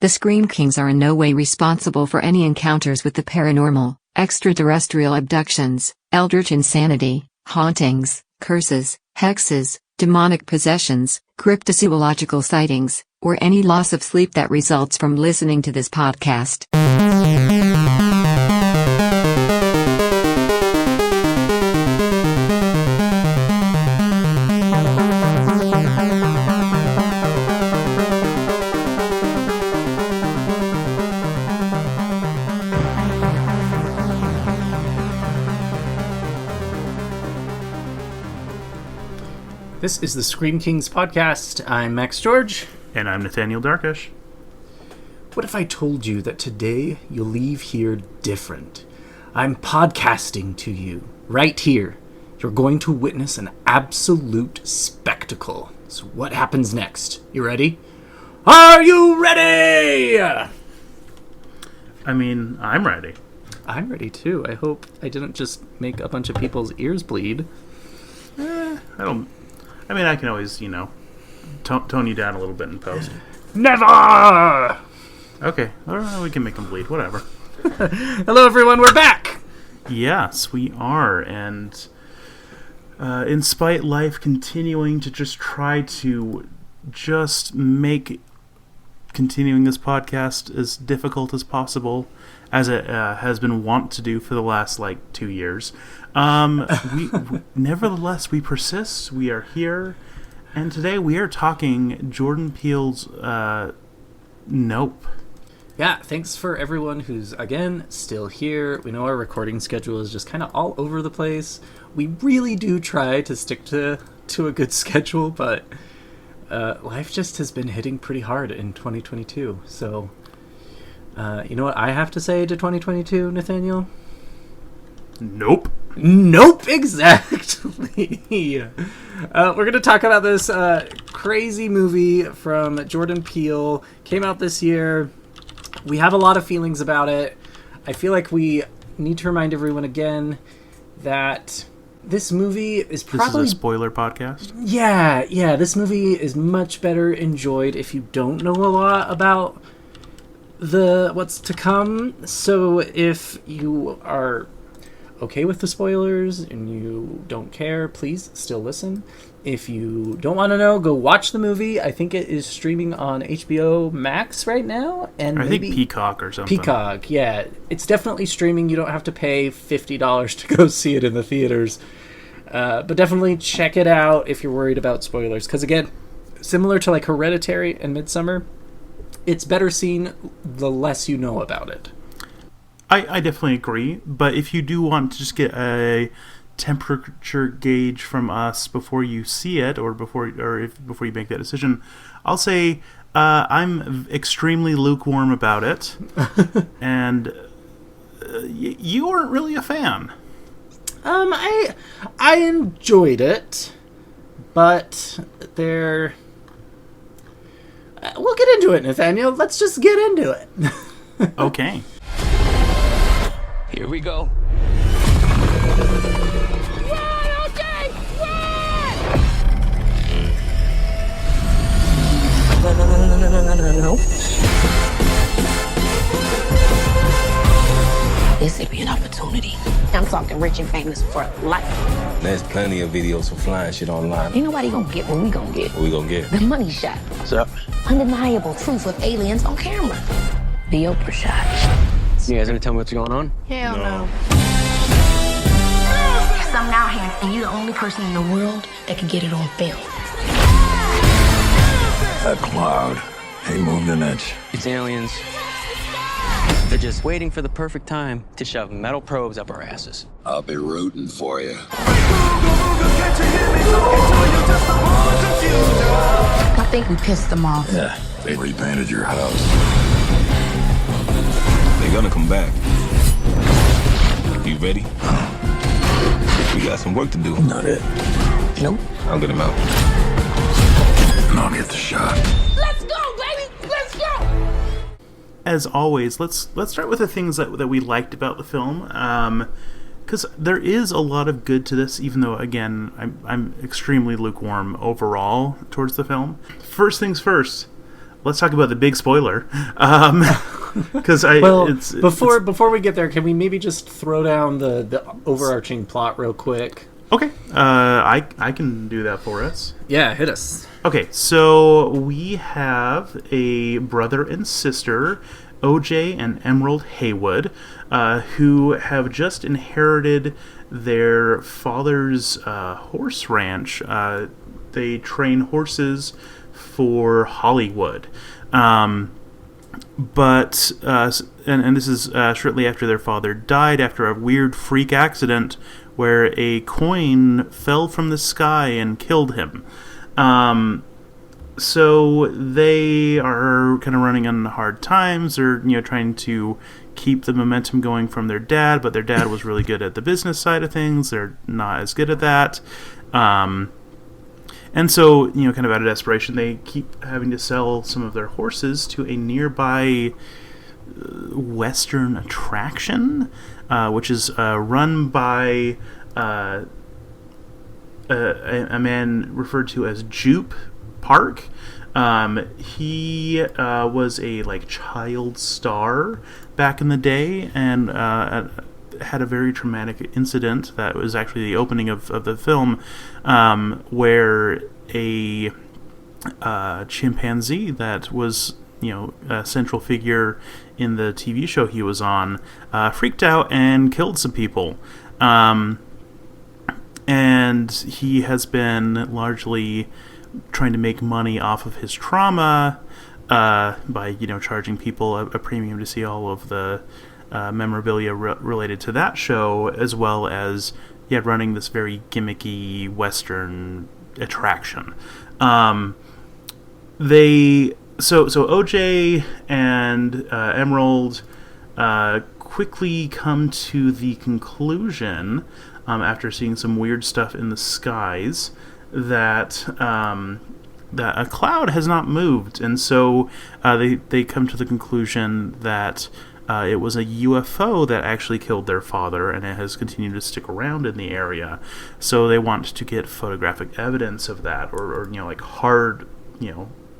The Scream Kings are in no way responsible for any encounters with the paranormal, extraterrestrial abductions, eldritch insanity, hauntings, curses, hexes, demonic possessions, cryptozoological sightings, or any loss of sleep that results from listening to this podcast. This is the Scream Kings podcast. I'm Max George. And I'm Nathaniel Darkish. What if I told you that today you'll leave here different? I'm podcasting to you right here. You're going to witness an absolute spectacle. So what happens next? You ready? Are you ready? I mean, I'm ready. I'm ready too. I hope I didn't just make a bunch of people's ears bleed. I can always, tone you down a little bit in post. Never! Okay, or we can make them bleed, whatever. Hello everyone, we're back! Yes, we are, and in spite life continuing to just try to just make continuing this podcast as difficult as possible, as it has been wont to do for the last 2 years. Nevertheless, we persist. We are here, and today we are talking Jordan Peele's Nope. Yeah, thanks for everyone who's, again, still here. We know our recording schedule is just kind of all over the place. We really do try to stick to a good schedule, but life just has been hitting pretty hard in 2022. So, you know what I have to say to 2022, Nathaniel? Nope. Nope, exactly. We're going to talk about this crazy movie from Jordan Peele. Came out this year. We have a lot of feelings about it. I feel like we need to remind everyone again that this movie is probably... This is a spoiler podcast? Yeah. This movie is much better enjoyed if you don't know a lot about what's to come. So if you are okay with the spoilers and you don't care, please still listen. If you don't want to know, go watch the movie. I think it is streaming on HBO Max right now, and I think Peacock or something. Peacock, yeah, it's definitely streaming. You don't have to pay $50 to go see it in the theaters, but definitely check it out if you're worried about spoilers. Because again, similar to Hereditary and Midsommar, it's better seen the less you know about it. I definitely agree, but if you do want to just get a temperature gauge from us before you see it, or before you make that decision, I'll say I'm extremely lukewarm about it, and you weren't really a fan. I enjoyed it, but we'll get into it, Nathaniel. Let's just get into it. Okay. Here we go. Run, okay! Run! No. This would be an opportunity. I'm talking rich and famous for life. There's plenty of videos of flying shit online. Ain't nobody gonna get what we gonna get. What we gonna get? The money shot. What's up? Undeniable proof of aliens on camera. The Oprah shot. You guys gonna tell me what's going on? Hell no. There's something out here, and you're the only person in the world that can get it on film. That cloud, he moved an inch. It's aliens. They're just waiting for the perfect time to shove metal probes up our asses. I'll be rooting for you. I think we pissed them off. Yeah, they repainted your house. They're gonna come back. You ready? We got some work to do. Not it. Nope. I'll get him out. And I'll get the shot. Let's go, baby! Let's go! As always, let's start with the things that we liked about the film, because there is a lot of good to this, even though, again, I'm extremely lukewarm overall towards the film. First things first, let's talk about the big spoiler. Because before we get there, can we maybe just throw down the overarching plot real quick? Okay, I can do that for us. Yeah, hit us. Okay, so we have a brother and sister, OJ and Emerald Haywood, who have just inherited their father's horse ranch. They train horses for Hollywood. But this is shortly after their father died after a weird freak accident where a coin fell from the sky and killed him. So they are kind of running on hard times. They're trying to keep the momentum going from their dad, but their dad was really good at the business side of things. They're not as good at that. And so, kind of out of desperation, they keep having to sell some of their horses to a nearby Western attraction, which is run by a man referred to as Jupe Park. He was a child star back in the day, and had a very traumatic incident that was actually the opening of the film, where a chimpanzee that was a central figure in the TV show he was on freaked out and killed some people. And he has been largely trying to make money off of his trauma by charging people a premium to see all of the memorabilia related to that show, as well as running this very gimmicky Western attraction. So OJ and Emerald quickly come to the conclusion, after seeing some weird stuff in the skies, that a cloud has not moved, and so they come to the conclusion that it was a UFO that actually killed their father, and it has continued to stick around in the area. So they want to get photographic evidence of that, or hard,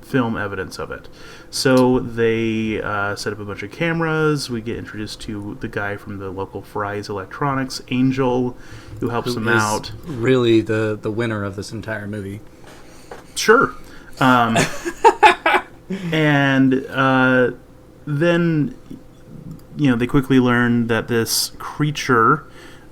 film evidence of it. So they set up a bunch of cameras. We get introduced to the guy from the local Fry's Electronics, Angel, who helps them out. Really, the winner of this entire movie. Sure. And then they quickly learn that this creature,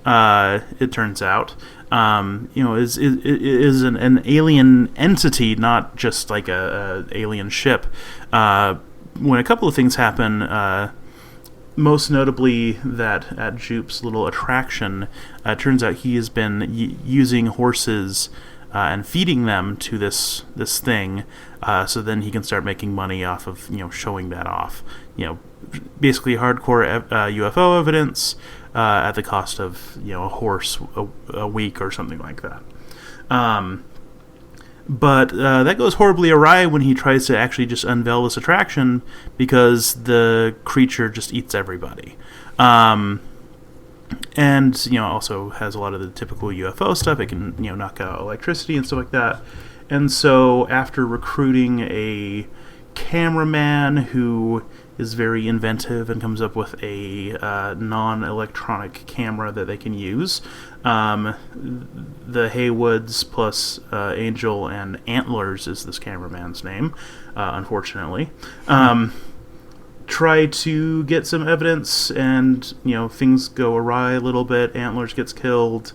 it turns out, is an alien entity, not just like a alien ship. When a couple of things happen, most notably that at Jupe's little attraction, it turns out he has been using horses and feeding them to this thing, so then he can start making money off of showing that off. Basically hardcore UFO evidence at the cost of a horse a week or something like that. But that goes horribly awry when he tries to actually just unveil this attraction, because the creature just eats everybody. And also has a lot of the typical UFO stuff. It can knock out electricity and stuff like that. And so after recruiting a cameraman who is very inventive and comes up with a non-electronic camera that they can use, the Haywoods plus Angel and Antlers is this cameraman's name, unfortunately, try to get some evidence, and things go awry a little bit. Antlers gets killed,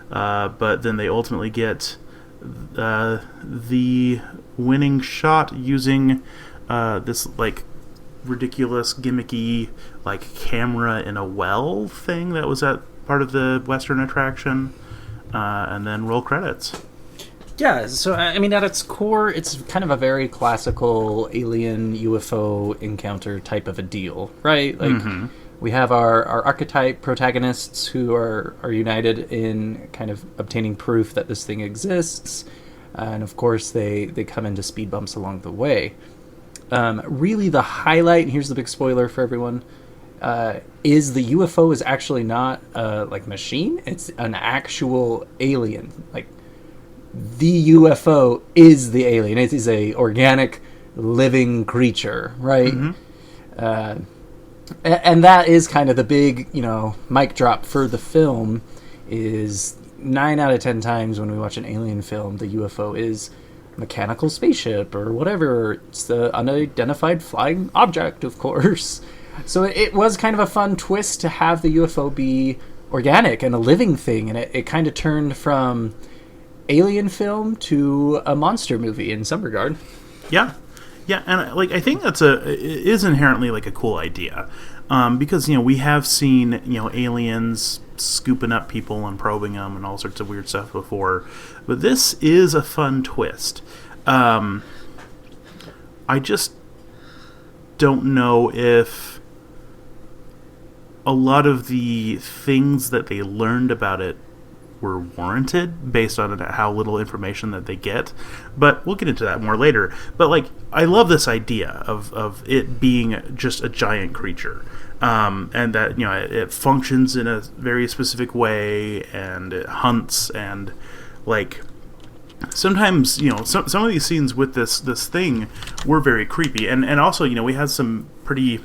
but then they ultimately get the winning shot using this ridiculous gimmicky camera in a well thing that was at part of the Western attraction, and then roll credits. Yeah, so at its core, it's kind of a very classical alien UFO encounter type of a deal, right? We have our archetype protagonists who are united in kind of obtaining proof that this thing exists, and of course they come into speed bumps along the way. Really the highlight, and here's the big spoiler for everyone, is the UFO is actually not a machine. It's an actual alien. The UFO is the alien. It is a organic living creature, right? And that is kind of the big, mic drop for the film. Is 9 out of 10 times when we watch an alien film, the UFO is mechanical spaceship or whatever. It's the unidentified flying object, of course. So it was kind of a fun twist to have the UFO be organic and a living thing, and it kind of turned from alien film to a monster movie in some regard. Yeah, and I think it is inherently like a cool idea, because we have seen aliens scooping up people and probing them and all sorts of weird stuff before, but this is a fun twist. I just don't know if a lot of the things that they learned about it were warranted based on how little information that they get, but we'll get into that more later. But I love this idea of it being just a giant creature, and that it functions in a very specific way, and it hunts, and sometimes some of these scenes with this thing were very creepy, and also we had some pretty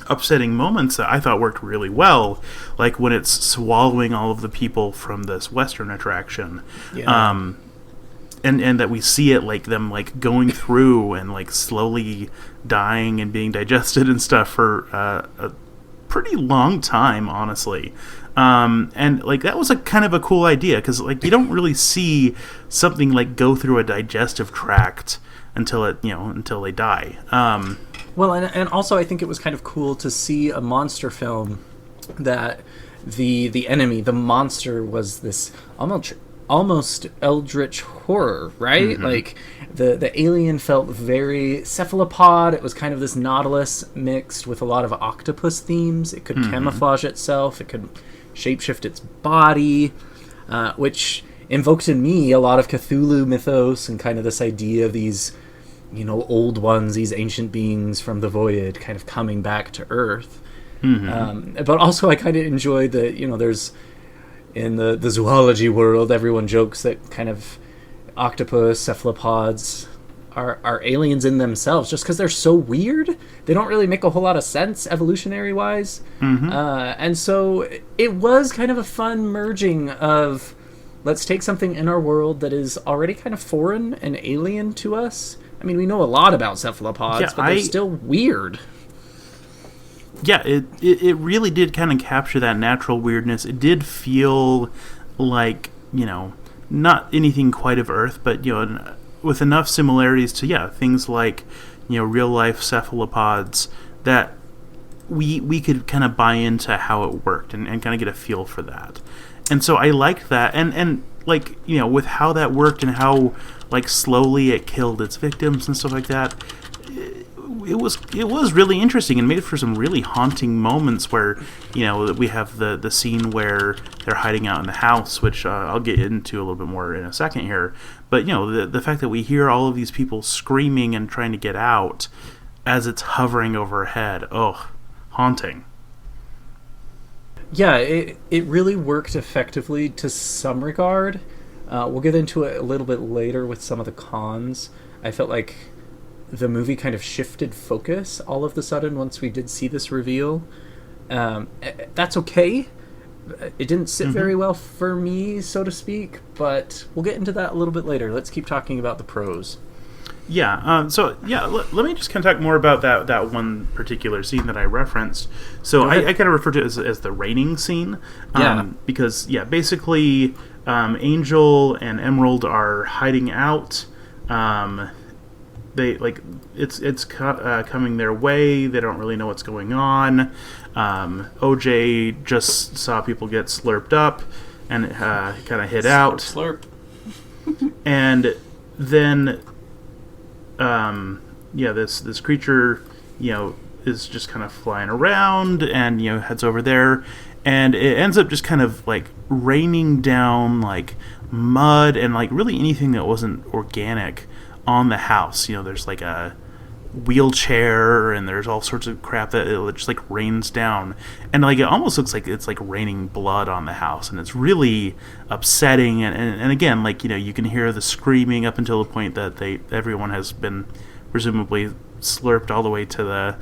upsetting moments that I thought worked really well, like when it's swallowing all of the people from this Western attraction, and that we see it them going through and slowly dying and being digested and stuff for a pretty long time, honestly. And that was a kind of a cool idea, because you don't really see something go through a digestive tract until they die. Well, and also I think it was kind of cool to see a monster film that the enemy, the monster, was this almost eldritch horror, right? The alien felt very cephalopod. It was kind of this nautilus mixed with a lot of octopus themes. It could camouflage itself. It could shapeshift its body, which invoked in me a lot of Cthulhu mythos and kind of this idea of these old ones, these ancient beings from the void kind of coming back to Earth. But also I kind of enjoyed that, there's, in the zoology world, everyone jokes that kind of octopus, cephalopods are aliens in themselves, just because they're so weird. They don't really make a whole lot of sense evolutionary-wise. And so it was kind of a fun merging of, let's take something in our world that is already kind of foreign and alien to us. I mean, we know a lot about cephalopods, but they're still weird. Yeah, it really did kind of capture that natural weirdness. It did feel like, not anything quite of Earth, but, with enough similarities to, things like, real-life cephalopods that we could kind of buy into how it worked and kind of get a feel for that. And so I liked that. And with how that worked and how slowly it killed its victims and stuff like that, it was really interesting and made for some really haunting moments where we have the scene where they're hiding out in the house, which I'll get into a little bit more in a second here. But the fact that we hear all of these people screaming and trying to get out as it's hovering overhead, haunting. Yeah, it really worked effectively to some regard. We'll get into it a little bit later with some of the cons. I felt like the movie kind of shifted focus all of a sudden once we did see this reveal. That's okay. It didn't sit very well for me, so to speak, but we'll get into that a little bit later. Let's keep talking about the pros. Yeah, let me just kind of talk more about that one particular scene that I referenced. So I kind of refer to it as the raining scene. Because, basically, Angel and Emerald are hiding out. It's coming their way. They don't really know what's going on. OJ just saw people get slurped up and kind of hid out. Slurp. And then, this creature, is just kind of flying around and heads over there, and it ends up just kind of raining down mud and really anything that wasn't organic on the house. There's a wheelchair and there's all sorts of crap that it just rains down, and it almost looks like it's raining blood on the house, and it's really upsetting. And again, you can hear the screaming up until the point that everyone has been presumably slurped all the way to the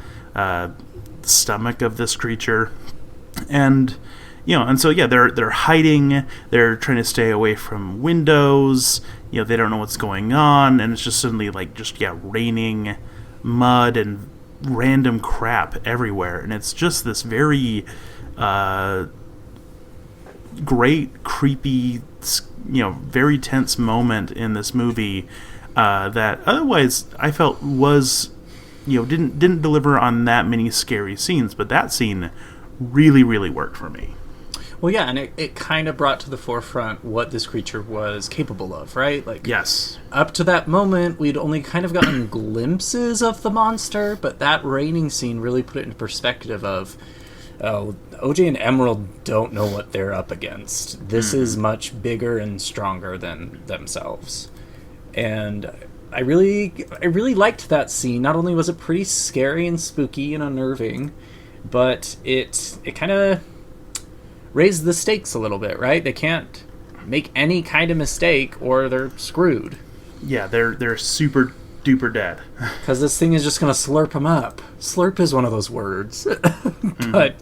stomach of this creature. And and so they're hiding, they're trying to stay away from windows, they don't know what's going on, and it's just suddenly raining mud and random crap everywhere, and it's just this very great, creepy, very tense moment in this movie that otherwise I felt was didn't deliver on that many scary scenes, but that scene really, really worked for me. Well, yeah, and it kind of brought to the forefront what this creature was capable of, right? Like, yes. Up to that moment, we'd only kind of gotten glimpses of the monster, but that raining scene really put it into perspective of, OJ and Emerald don't know what they're up against. This is much bigger and stronger than themselves. And I really liked that scene. Not only was it pretty scary and spooky and unnerving, but it kind of raised the stakes a little bit, right? They can't make any kind of mistake or they're screwed. Yeah, they're super duper dead. Because this thing is just going to slurp them up. Slurp is one of those words. But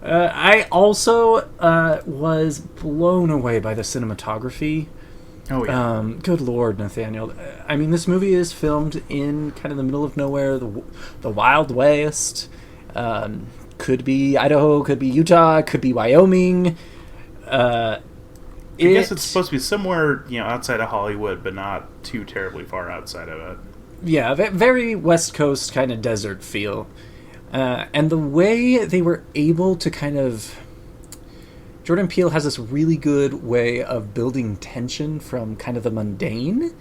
I also was blown away by the cinematography. Oh, yeah. Good Lord, Nathaniel. I mean, this movie is filmed in kind of the middle of nowhere, the Wild West. Could be Idaho, could be Utah, could be Wyoming. I guess it's supposed to be somewhere, outside of Hollywood, but not too terribly far outside of it. Yeah, very West Coast kind of desert feel. And the way they were able to kind of... Jordan Peele has this really good way of building tension from kind of the mundane.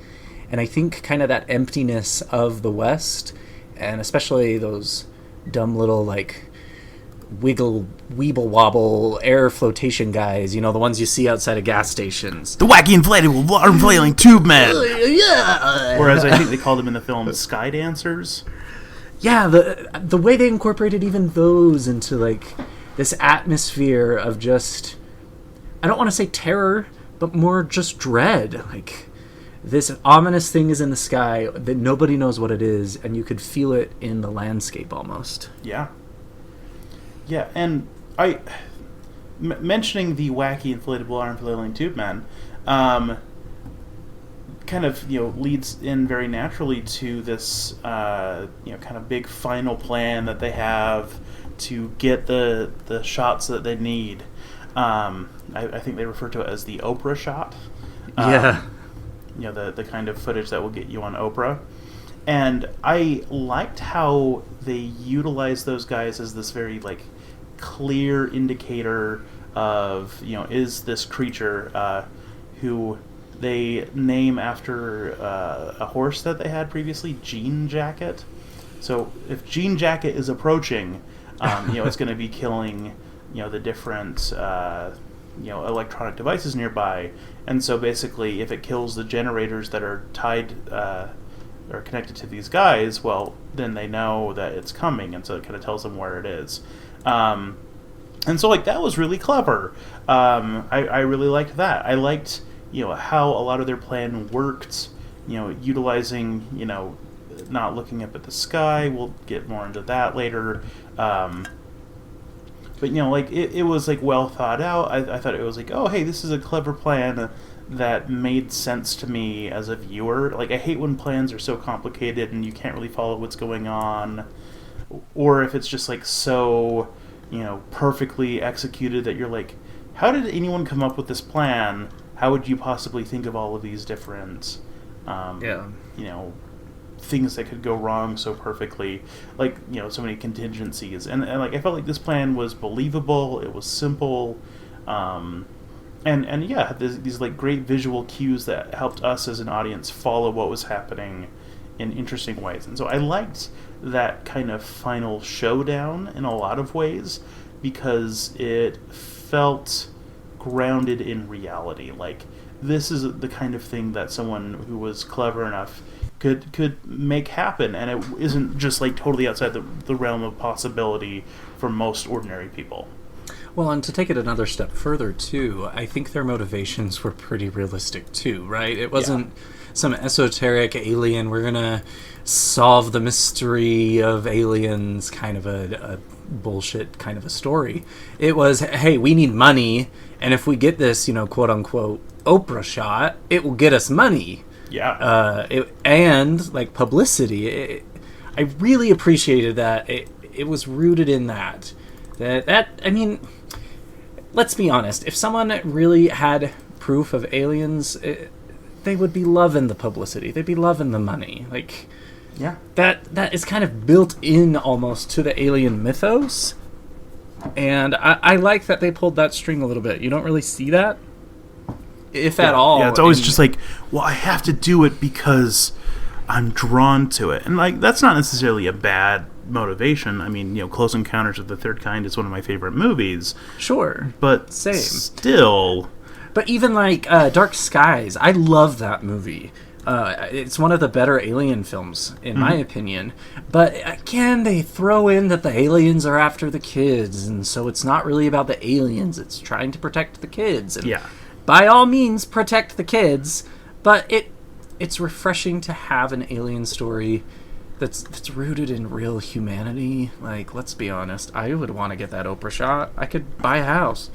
And I think kind of that emptiness of the West, and especially those dumb little, weeble wobble air flotation guys, the ones you see outside of gas stations. The wacky inflatable water flailing tube man. Yeah. Whereas I think they called them in the film sky dancers. Yeah, the way they incorporated even those into this atmosphere of just, I don't want to say terror, but more just dread. This ominous thing is in the sky that nobody knows what it is, and you could feel it in the landscape almost. Yeah. Yeah, and mentioning the wacky inflatable arm flailing tube man, kind of leads in very naturally to this kind of big final plan that they have to get the shots that they need. I think they refer to it as the Oprah shot. Yeah. The kind of footage that will get you on Oprah. And I liked how they utilized those guys as this very clear indicator of is this creature who they name after a horse that they had previously, Jean Jacket. So if Jean Jacket is approaching, it's going to be killing the different electronic devices nearby. And so basically, if it kills the generators that are tied or connected to these guys, well, then they know that it's coming, and so it kind of tells them where it is. And so that was really clever. I really liked that. I liked how a lot of their plan worked. Utilizing not looking up at the sky. We'll get more into that later. But it was well thought out. I thought it was oh, hey, this is a clever plan that made sense to me as a viewer. I hate when plans are so complicated and you can't really follow what's going on, or if it's just so perfectly executed that you're how did anyone come up with this plan? How would you possibly think of all of these different things that could go wrong so perfectly, so many contingencies, and I felt this plan was believable. It was simple, and yeah, these great visual cues that helped us as an audience follow what was happening in interesting ways. And so I liked that kind of final showdown in a lot of ways because it felt grounded in reality. This is the kind of thing that someone who was clever enough could make happen, and it isn't just totally outside the realm of possibility for most ordinary people. Well, and to take it another step further too, I think their motivations were pretty realistic too, right? It wasn't some esoteric alien, we're gonna solve the mystery of aliens kind of a bullshit kind of a story. It was, hey, we need money, and if we get this, quote unquote Oprah shot, it will get us money. Yeah. And like publicity. I really appreciated that. It was rooted in that. I mean, let's be honest. If someone really had proof of aliens, they would be loving the publicity. They'd be loving the money. Like, Yeah. that is kind of built in almost to the alien mythos. And I like that they pulled that string a little bit. You don't really see that, if at all. Yeah, it's always just like, well, I have to do it because I'm drawn to it. And, like, that's not necessarily a bad motivation. I mean, Close Encounters of the Third Kind is one of my favorite movies. Sure. But Same. still... But even, like, Dark Skies, I love that movie. It's one of the better alien films, in my opinion. But, again, they throw in that the aliens are after the kids, and so it's not really about the aliens. It's trying to protect the kids. And Yeah. by all means, protect the kids, but it's refreshing to have an alien story that's rooted in real humanity. Like, let's be honest, I would want to get that Oprah shot. I could buy a house.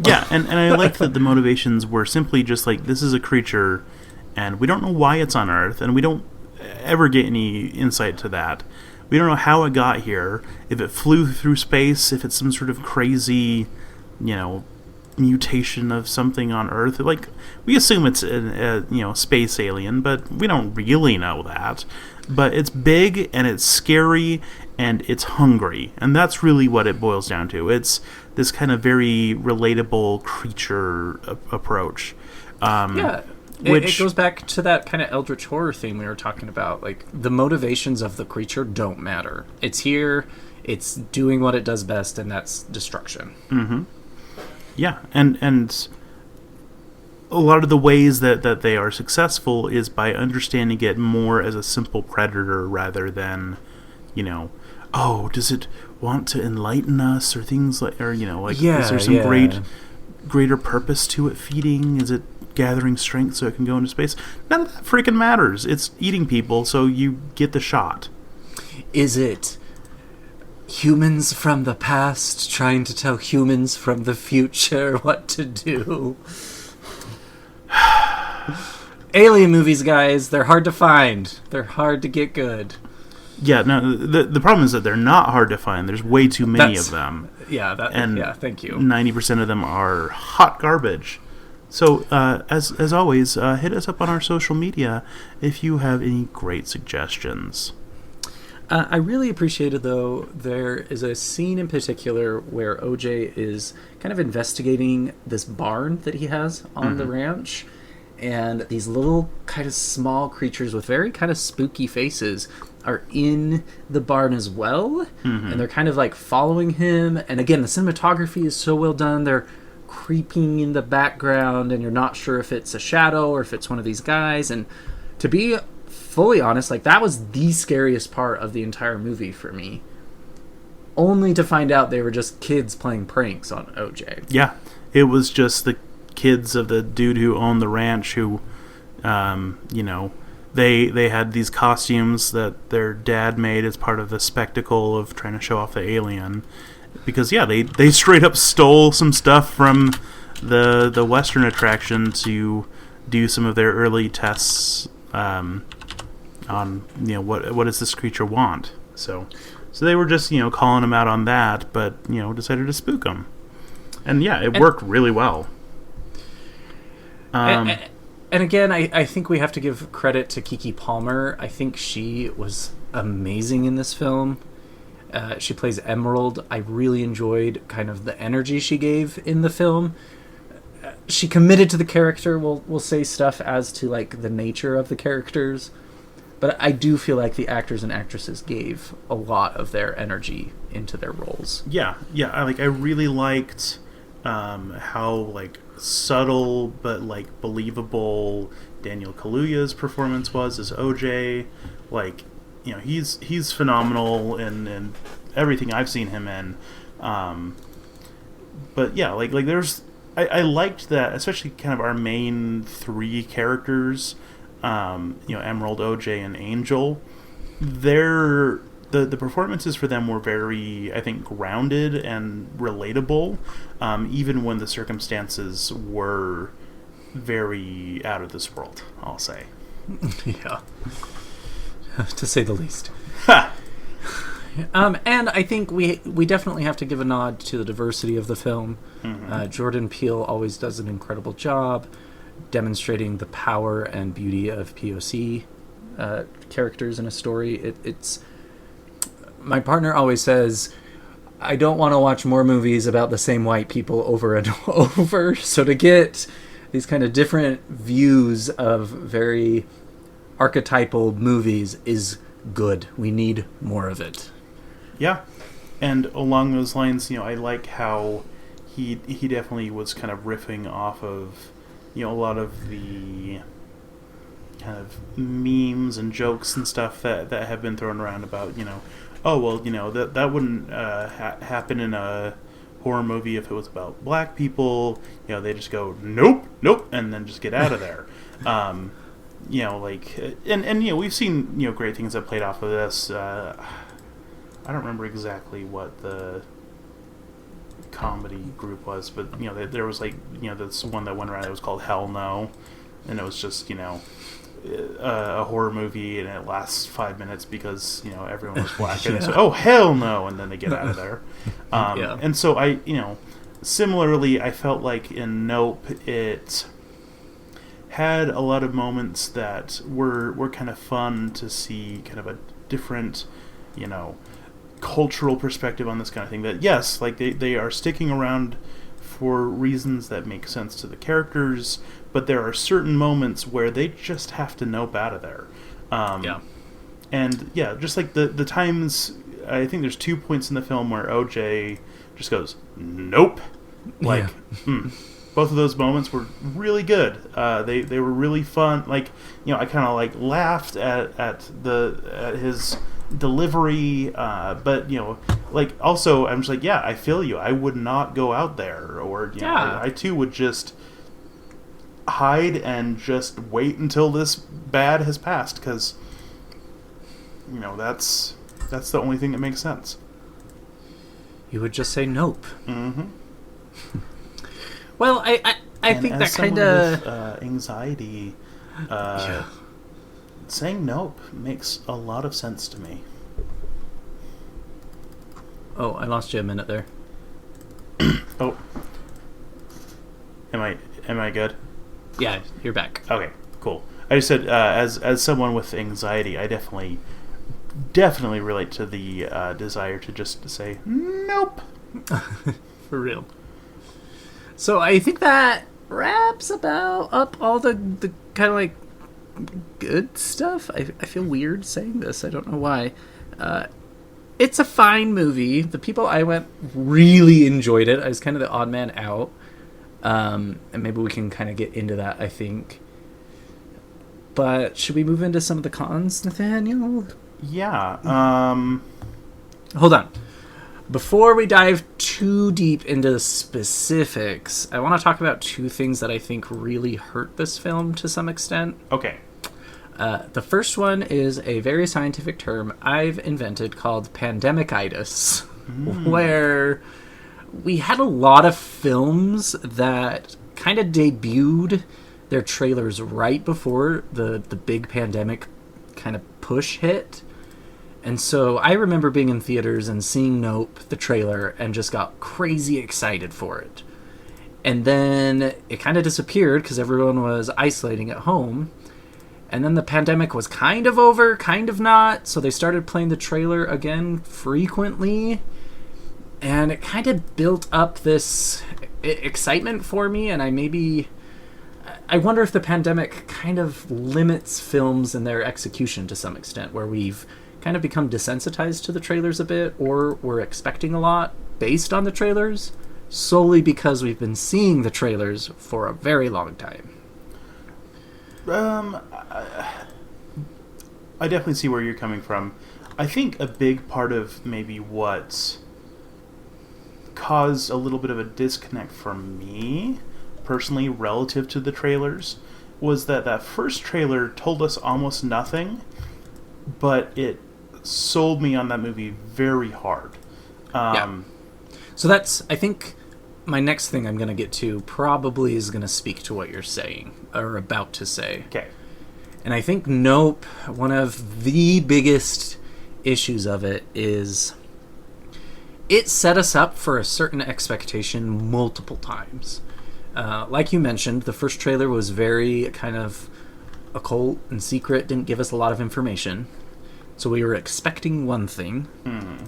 Yeah, and I like that the motivations were simply just like, this is a creature, and we don't know why it's on Earth, and we don't ever get any insight to that. We don't know how it got here, if it flew through space, if it's some sort of crazy, mutation of something on Earth. Like, we assume it's a space alien, but we don't really know that. But it's big, and it's scary, and it's hungry, and that's really what it boils down to. It's this kind of very relatable creature approach. Yeah. It goes back to that kind of eldritch horror theme we were talking about. Like, the motivations of the creature don't matter. It's here, it's doing what it does best, and that's destruction. Mm-hmm. Yeah, and a lot of the ways that they are successful is by understanding it more as a simple predator rather than, does it want to enlighten us or things like, or, is there some greater purpose to it feeding? Is it gathering strength so it can go into space? None of that freaking matters. It's eating people, so you get the shot. Is it humans from the past trying to tell humans from the future what to do? Alien movies, guys, they're hard to find. They're hard to get good. Yeah, no, the problem is that they're not hard to find. There's way too many of them. Yeah, thank you. 90% of them are hot garbage. So, as always, hit us up on our social media if you have any great suggestions. I really appreciated, though, there is a scene in particular where OJ is kind of investigating this barn that he has on the ranch, and these little kind of small creatures with very kind of spooky faces are in the barn as well, and they're kind of like following him. And again, the cinematography is so well done. They're creeping in the background, and you're not sure if it's a shadow or if it's one of these guys. And to be fully honest, like, that was the scariest part of the entire movie for me, only to find out they were just kids playing pranks on OJ. Yeah, it was just the kids of the dude who owned the ranch who, they had these costumes that their dad made as part of the spectacle of trying to show off the alien. Because, yeah, they straight up stole some stuff from the Western attraction to do some of their early tests on, what does this creature want? So they were just, calling him out on that, but, decided to spook him. And, yeah, it worked really well. And again, I think we have to give credit to Keke Palmer. I think she was amazing in this film. She plays Emerald. I really enjoyed kind of the energy she gave in the film. She committed to the character. We'll say stuff as to like the nature of the characters, but I do feel like the actors and actresses gave a lot of their energy into their roles. Yeah. I really liked how like subtle but like believable Daniel Kaluuya's performance was as OJ. Like, he's phenomenal in everything I've seen him in. But yeah, like there's I liked that, especially kind of our main three characters, Emerald, OJ, and Angel. the performances for them were very, I think, grounded and relatable, even when the circumstances were very out of this world, I'll say. Yeah. To say the least. Ha! And I think we definitely have to give a nod to the diversity of the film. Jordan Peele always does an incredible job demonstrating the power and beauty of POC characters in a story. It's my partner always says, I don't want to watch more movies about the same white people over and over. So to get these kind of different views of very archetypal movies is good. We need more of it. Yeah, and along those lines, I like how he definitely was kind of riffing off of, a lot of the kind of memes and jokes and stuff that have been thrown around about, oh, well, that wouldn't happen in a horror movie if it was about black people. They just go, nope, and then just get out of there. And we've seen, great things that played off of this. I don't remember exactly what the comedy group was, but there was this one that went around. It was called Hell No, and it was just a horror movie, and it lasts 5 minutes because everyone was black, and so, oh hell no, and then they get out of there. And so I similarly I felt like in Nope it had a lot of moments that were kind of fun to see, kind of a different cultural perspective on this kind of thing, that yes, like they are sticking around for reasons that make sense to the characters, but there are certain moments where they just have to nope out of there. And just like the times, I think there's 2 points in the film where OJ just goes nope, like both of those moments were really good. They were really fun. Like I kind of like laughed at his delivery, but like also I'm just like, yeah, I feel you. I would not go out there, or I too would just hide and just wait until this bad has passed, because that's the only thing that makes sense. You would just say nope. Mm-hmm. Well, I think that kind of anxiety. Saying nope makes a lot of sense to me. Oh, I lost you a minute there. Oh. Am I good? Yeah, you're back. Okay, cool. I just said, as someone with anxiety, I definitely relate to the desire to just say nope. For real. So I think that wraps up all the kind of like good stuff. I feel weird saying this. I don't know why. It's a fine movie. The people I went really enjoyed it. I was kind of the odd man out. And maybe we can kind of get into that, I think. But should we move into some of the cons, Nathaniel? Yeah. Hold on. Before we dive too deep into the specifics, I want to talk about 2 things that I think really hurt this film to some extent. Okay. The first one is a very scientific term I've invented called pandemicitis, where we had a lot of films that kind of debuted their trailers right before the big pandemic kind of push hit. And so I remember being in theaters and seeing Nope, the trailer, and just got crazy excited for it. And then it kind of disappeared because everyone was isolating at home. And then the pandemic was kind of over, kind of not. So they started playing the trailer again frequently. And it kind of built up this excitement for me. And I wonder if the pandemic kind of limits films and their execution to some extent, where we've kind of become desensitized to the trailers a bit, or we're expecting a lot based on the trailers, solely because we've been seeing the trailers for a very long time. I definitely see where you're coming from. I think a big part of maybe what caused a little bit of a disconnect for me, personally, relative to the trailers, was that first trailer told us almost nothing, but it sold me on that movie very hard. So that's, I think, my next thing I'm going to get to probably is going to speak to what you're saying, or about to say. Okay. And I think Nope, one of the biggest issues of it is it set us up for a certain expectation multiple times. Like you mentioned, the first trailer was very kind of occult and secret, didn't give us a lot of information. So we were expecting one thing. Mm-hmm.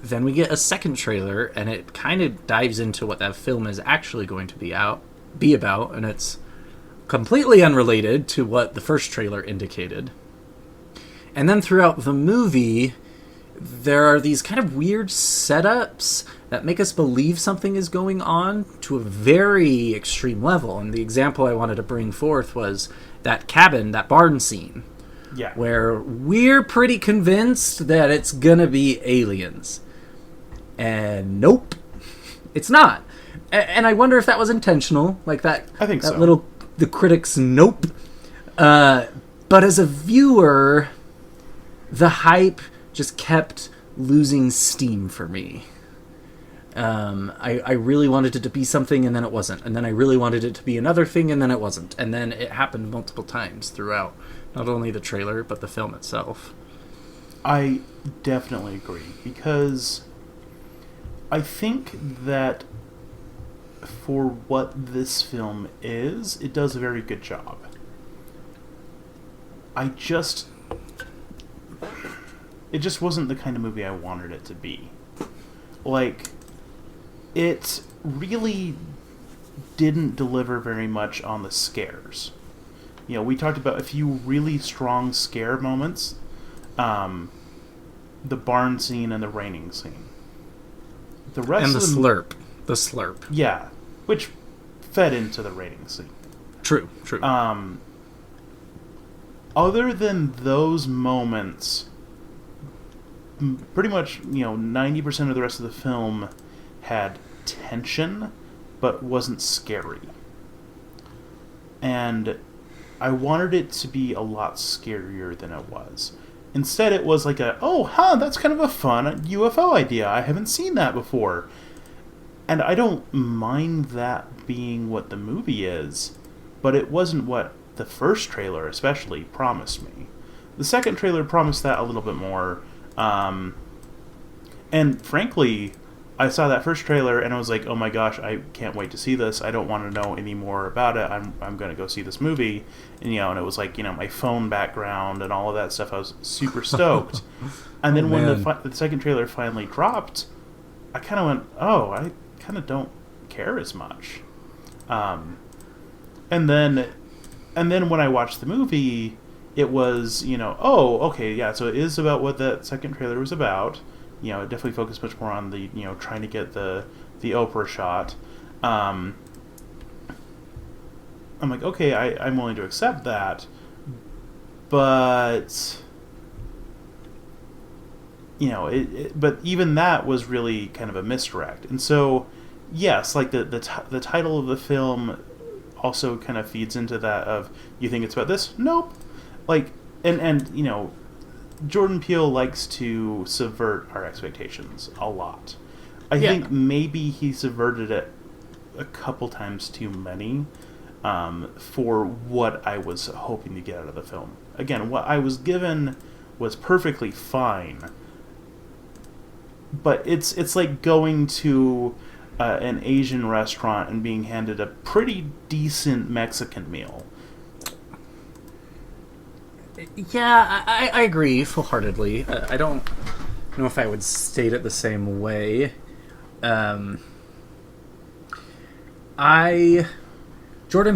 Then we get a second trailer, and it kind of dives into what that film is actually going to be about, and it's completely unrelated to what the first trailer indicated. And then throughout the movie, there are these kind of weird setups that make us believe something is going on to a very extreme level. And the example I wanted to bring forth was that cabin, that barn scene. Yeah. Where we're pretty convinced that it's gonna be aliens. And nope, it's not. And I wonder if that was intentional, like that. I think that so. Little the critics nope. But as a viewer, the hype just kept losing steam for me. I really wanted it to be something, and then it wasn't. And then I really wanted it to be another thing, and then it wasn't. And then it happened multiple times throughout, not only the trailer, but the film itself. I definitely agree, because I think that for what this film is, it does a very good job. It just wasn't the kind of movie I wanted it to be. Like, it really didn't deliver very much on the scares. You know, we talked about a few really strong scare moments. The barn scene and the raining scene. The rest And of the slurp. Yeah, which fed into the raining scene. True. Other than those moments, pretty much, 90% of the rest of the film had tension, but wasn't scary. And I wanted it to be a lot scarier than it was. Instead, it was like that's kind of a fun UFO idea. I haven't seen that before. And I don't mind that being what the movie is, but it wasn't what the first trailer especially promised me. The second trailer promised that a little bit more. And frankly, I saw that first trailer and I was like, oh my gosh, I can't wait to see this. I don't want to know any more about it. I'm going to go see this movie. And, and it was like, my phone background and all of that stuff. I was super stoked. And then when the second trailer finally dropped, I kind of went, I kind of don't care as much. And then when I watched the movie, it was, okay, yeah, so it is about what that second trailer was about. It definitely focused much more on the, trying to get the Oprah shot. I'm like, okay, I'm willing to accept that. But, but even that was really kind of a misdirect. And so, yes, like the title of the film also kind of feeds into that of, you think it's about this? Nope. Like, and Jordan Peele likes to subvert our expectations a lot. I think maybe he subverted it a couple times too many for what I was hoping to get out of the film. Again, what I was given was perfectly fine, but it's like going to an Asian restaurant and being handed a pretty decent Mexican meal. Yeah, I agree full-heartedly. I don't know if I would state it the same way. Jordan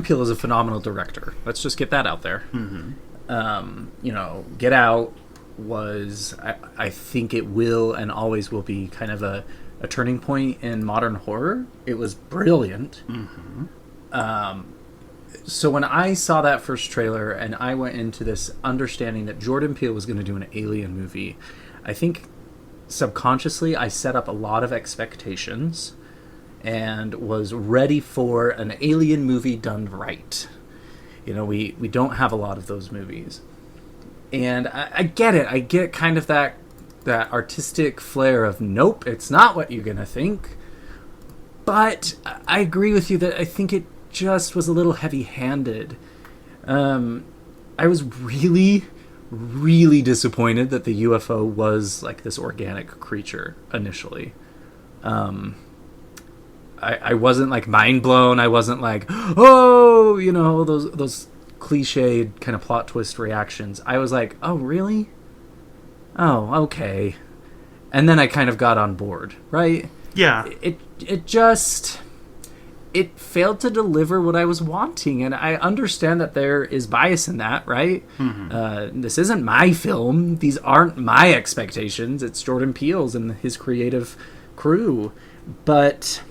Peele is a phenomenal director. Let's just get that out there. Mm-hmm. Get Out was, I think it will and always will be kind of a turning point in modern horror. It was brilliant. Mm-hmm. So when I saw that first trailer and I went into this understanding that Jordan Peele was going to do an alien movie, I think subconsciously I set up a lot of expectations and was ready for an alien movie done right. We don't have a lot of those movies. And I get it. I get kind of that that artistic flair of, nope, it's not what you're going to think. But I agree with you that I think it just was a little heavy-handed. I was really, really disappointed that the UFO was like this organic creature initially. I wasn't like mind blown. I wasn't like, oh, you know, those cliched kind of plot twist reactions. I was like, oh, really? Oh, okay. And then I kind of got on board, right? Yeah. It failed to deliver what I was wanting, and I understand that there is bias in that, right? Mm-hmm. This isn't my film. These aren't my expectations. It's Jordan Peele's and his creative crew. But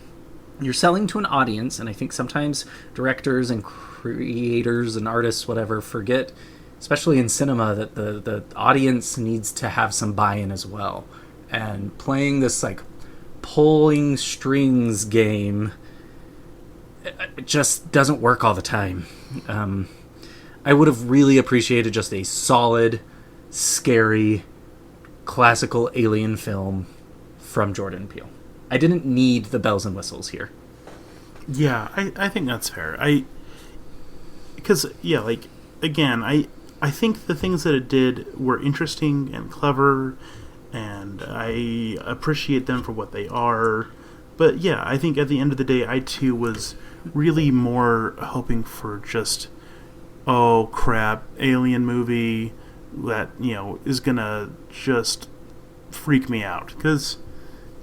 you're selling to an audience, and I think sometimes directors and creators and artists, whatever, forget, especially in cinema, that the audience needs to have some buy-in as well. And playing this, like, pulling strings game, it just doesn't work all the time. I would have really appreciated just a solid, scary, classical alien film from Jordan Peele. I didn't need the bells and whistles here. Yeah, I think that's fair. Because, yeah, like, again, I think the things that it did were interesting and clever, and I appreciate them for what they are. But, yeah, I think at the end of the day, I, too, was really more hoping for just, oh, crap, alien movie that, you know, is gonna just freak me out. Because,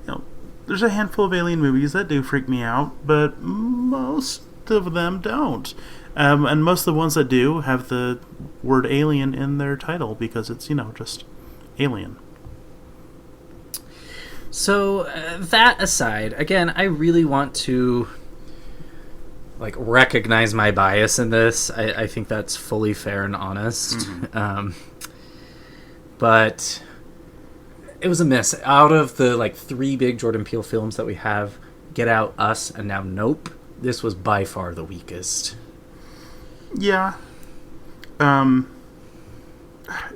you know, there's a handful of alien movies that do freak me out, but most of them don't. And most of the ones that do have the word alien in their title because it's, you know, just alien. So, that aside, again, I really want to, like, recognize my bias in this. I think that's fully fair and honest. Mm-hmm. But it was a miss. Out of the, like, 3 big Jordan Peele films that we have, Get Out, Us, and now Nope, this was by far the weakest. Yeah.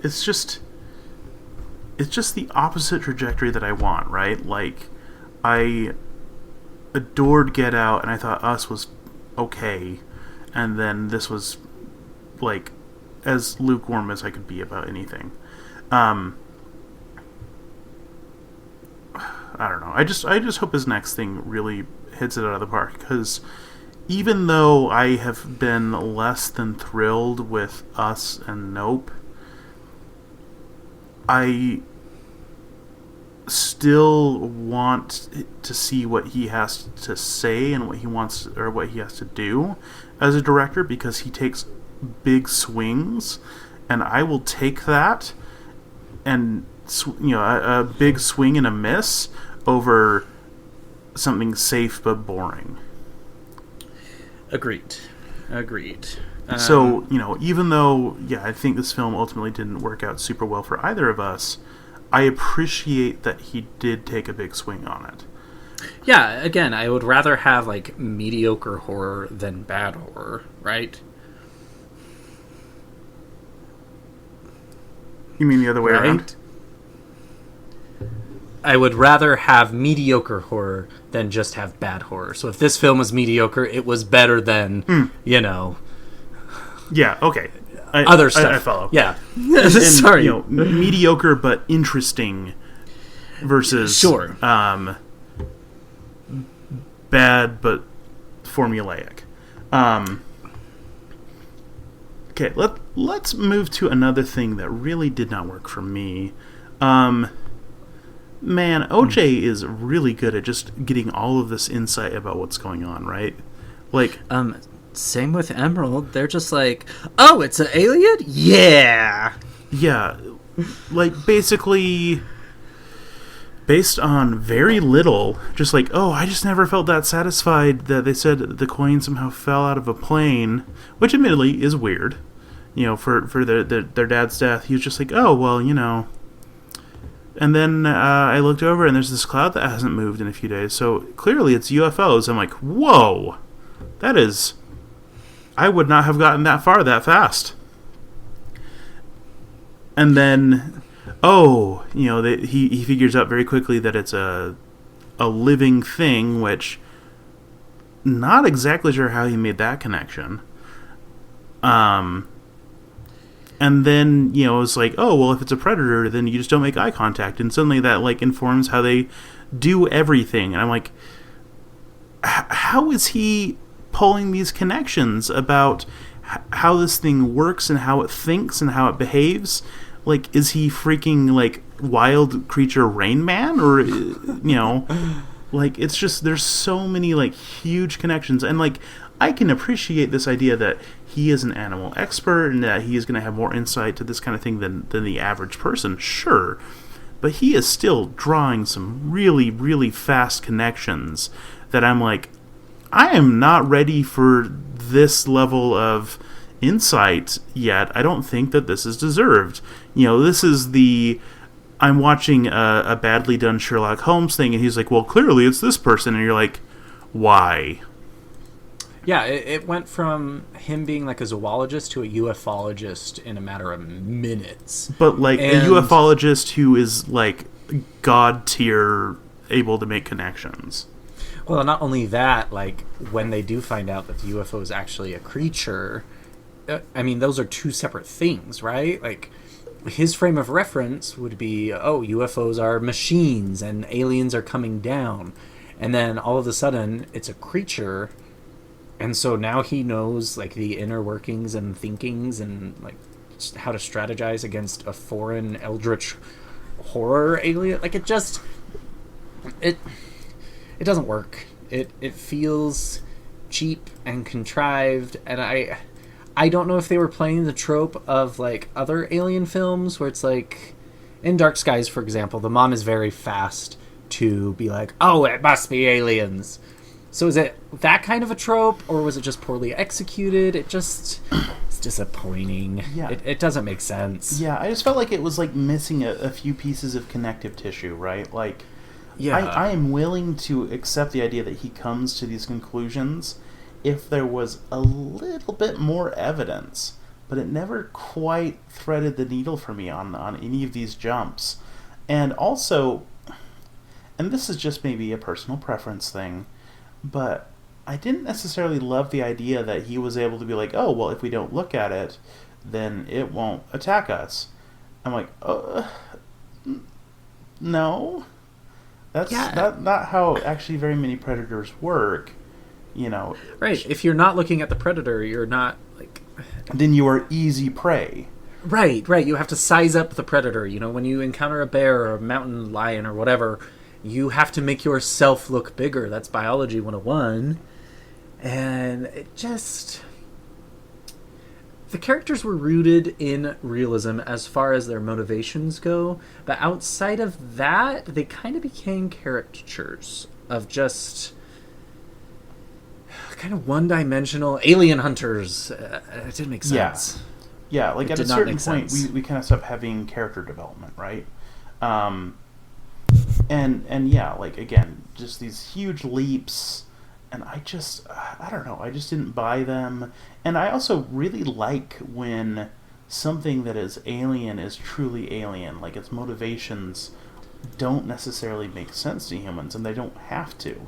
It's just the opposite trajectory that I want, right? Like, I adored Get Out, and I thought Us was okay, and then this was, like, as lukewarm as I could be about anything. I don't know. I just hope his next thing really hits it out of the park, because even though I have been less than thrilled with Us and Nope, I still want to see what he has to say and what he wants, or what he has to do as a director, because he takes big swings, and I will take that and, you know, a big swing and a miss over something safe but boring. Agreed. So, you know, even though, yeah, I think this film ultimately didn't work out super well for either of us, I appreciate that he did take a big swing on it. Yeah, again, I would rather have, like, mediocre horror than bad horror, right? You mean the other way around? I would rather have mediocre horror than just have bad horror. So if this film was mediocre, it was better than, you know... Yeah, okay. Other stuff. I follow. Yeah. And, Sorry. You know, mediocre but interesting versus... Sure. Bad but formulaic. Okay, let's move to another thing that really did not work for me. Man, OJ is really good at just getting all of this insight about what's going on, right? Like, same with Emerald. They're just like, oh, it's an alien? Yeah. Yeah. Like, basically, based on very little, just like, oh, I just never felt that satisfied that they said the coin somehow fell out of a plane, which admittedly is weird. You know, for their dad's death, he was just like, oh, well, you know. And then I looked over, and there's this cloud that hasn't moved in a few days. So clearly it's UFOs. I'm like, whoa, that is... I would not have gotten that far that fast. And then that he figures out very quickly that it's a living thing, which not exactly sure how he made that connection. And then, it's like, oh, well, if it's a predator, then you just don't make eye contact. And suddenly that, like, informs how they do everything. And I'm like, how is he pulling these connections about how this thing works and how it thinks and how it behaves? Like, is he freaking, like, wild creature Rain Man? Or, like, it's just, there's so many, like, huge connections. And, like, I can appreciate this idea that he is an animal expert and that he is going to have more insight to this kind of thing than the average person. Sure. But he is still drawing some really, really fast connections that I'm like, I am not ready for this level of insight yet. I don't think that this is deserved. This is I'm watching a badly done Sherlock Holmes thing, and he's like, well, clearly it's this person. And you're like, why? Yeah, it went from him being like a zoologist to a ufologist in a matter of minutes. But like a ufologist who is like god tier, able to make connections. Well, not only that, like when they do find out that the UFO is actually a creature, I mean, those are two separate things, right? Like his frame of reference would be, oh, UFOs are machines and aliens are coming down. And then all of a sudden it's a creature. And so now he knows like the inner workings and thinkings and like how to strategize against a foreign eldritch horror alien. Like it doesn't work. It feels cheap and contrived, and I don't know if they were playing the trope of like other alien films where it's like in Dark Skies, for example, the mom is very fast to be like, oh, it must be aliens. So is it that kind of a trope, or was it just poorly executed? It's disappointing. Yeah. It doesn't make sense. Yeah, I just felt like it was like missing a few pieces of connective tissue, right? Like, yeah, I am willing to accept the idea that he comes to these conclusions if there was a little bit more evidence, but it never quite threaded the needle for me on any of these jumps. And also, and this is just maybe a personal preference thing, but I didn't necessarily love the idea that he was able to be like, oh, well, if we don't look at it, then it won't attack us. I'm like, no. That's not how actually very many predators work, Right. If you're not looking at the predator, you're not, like... Then you are easy prey. Right. You have to size up the predator. When you encounter a bear or a mountain lion or whatever, you have to make yourself look bigger. That's Biology 101. And it just... The characters were rooted in realism as far as their motivations go, but outside of that, they kind of became caricatures of just kind of one-dimensional alien hunters. It didn't make sense. Yeah, like at a certain point, we kind of stopped having character development, right? And yeah, like again, just these huge leaps, and I don't know, I just didn't buy them. And I also really like when something that is alien is truly alien, like its motivations don't necessarily make sense to humans, and they don't have to.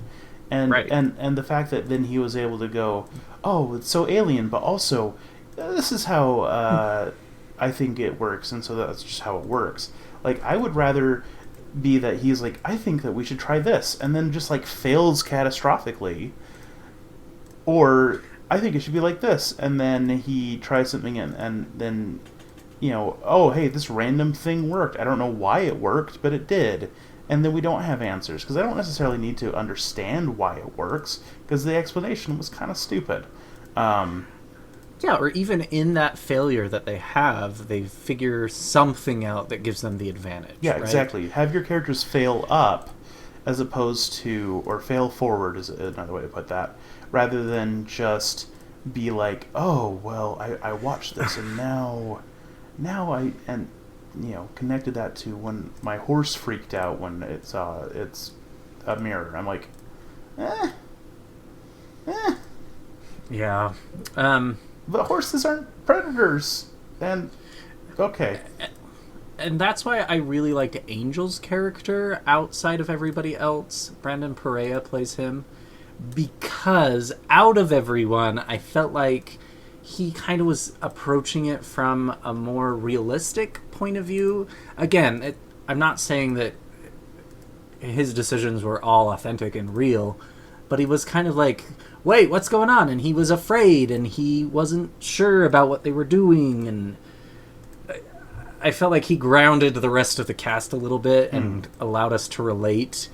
And right. and the fact that then he was able to go, oh, it's so alien, but also this is how I think it works, and so that's just how it works. Like, I would rather be that he's like, I think that we should try this, and then just like fails catastrophically, or I think it should be like this, and then he tries something and then oh, hey, this random thing worked. I don't know why it worked, but it did. And then we don't have answers, because I don't necessarily need to understand why it works, because the explanation was kind of stupid. Yeah, or even in that failure that they have, they figure something out that gives them the advantage. Yeah, right? Exactly. Have your characters fail up, as opposed to, or fail forward is another way to put that, rather than just be like, oh, well, I watched this, and now I, and connected that to when my horse freaked out when it's a mirror. I'm like, Yeah. But horses aren't predators. And okay. and that's why I really liked Angel's character outside of everybody else. Brandon Perea plays him. Because out of everyone, I felt like he kind of was approaching it from a more realistic point of view. Again, I'm not saying that his decisions were all authentic and real, but he was kind of like, wait, what's going on? And he was afraid, and he wasn't sure about what they were doing, and I felt like he grounded the rest of the cast a little bit and allowed us to relate.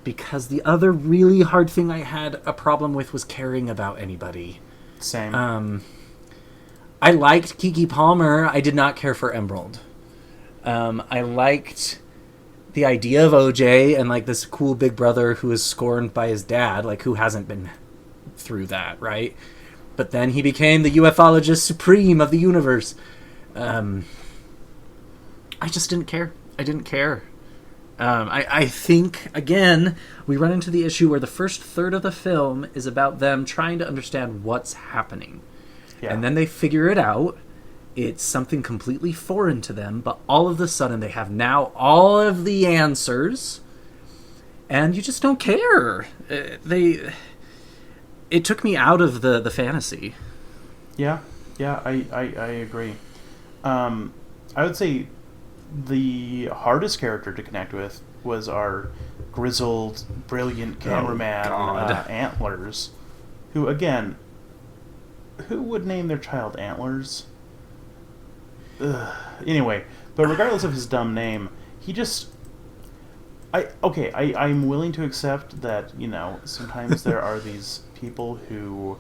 Because the other really hard thing I had a problem with was caring about anybody. Same. I liked Keke Palmer. I did not care for Emerald. I liked the idea of OJ and like this cool big brother who is scorned by his dad, like who hasn't been through that, right? But then he became the ufologist supreme of the universe. I just didn't care. I didn't care. I think, again, we run into the issue where the first third of the film is about them trying to understand what's happening. Yeah. And then they figure it out. It's something completely foreign to them, but all of a sudden they have now all of the answers, and you just don't care. It took me out of the fantasy. Yeah, I agree. I would say the hardest character to connect with was our grizzled, brilliant cameraman, Antlers, who, again, who would name their child Antlers? Ugh. Anyway, but regardless of his dumb name, he just... I'm willing to accept that, sometimes there are these people who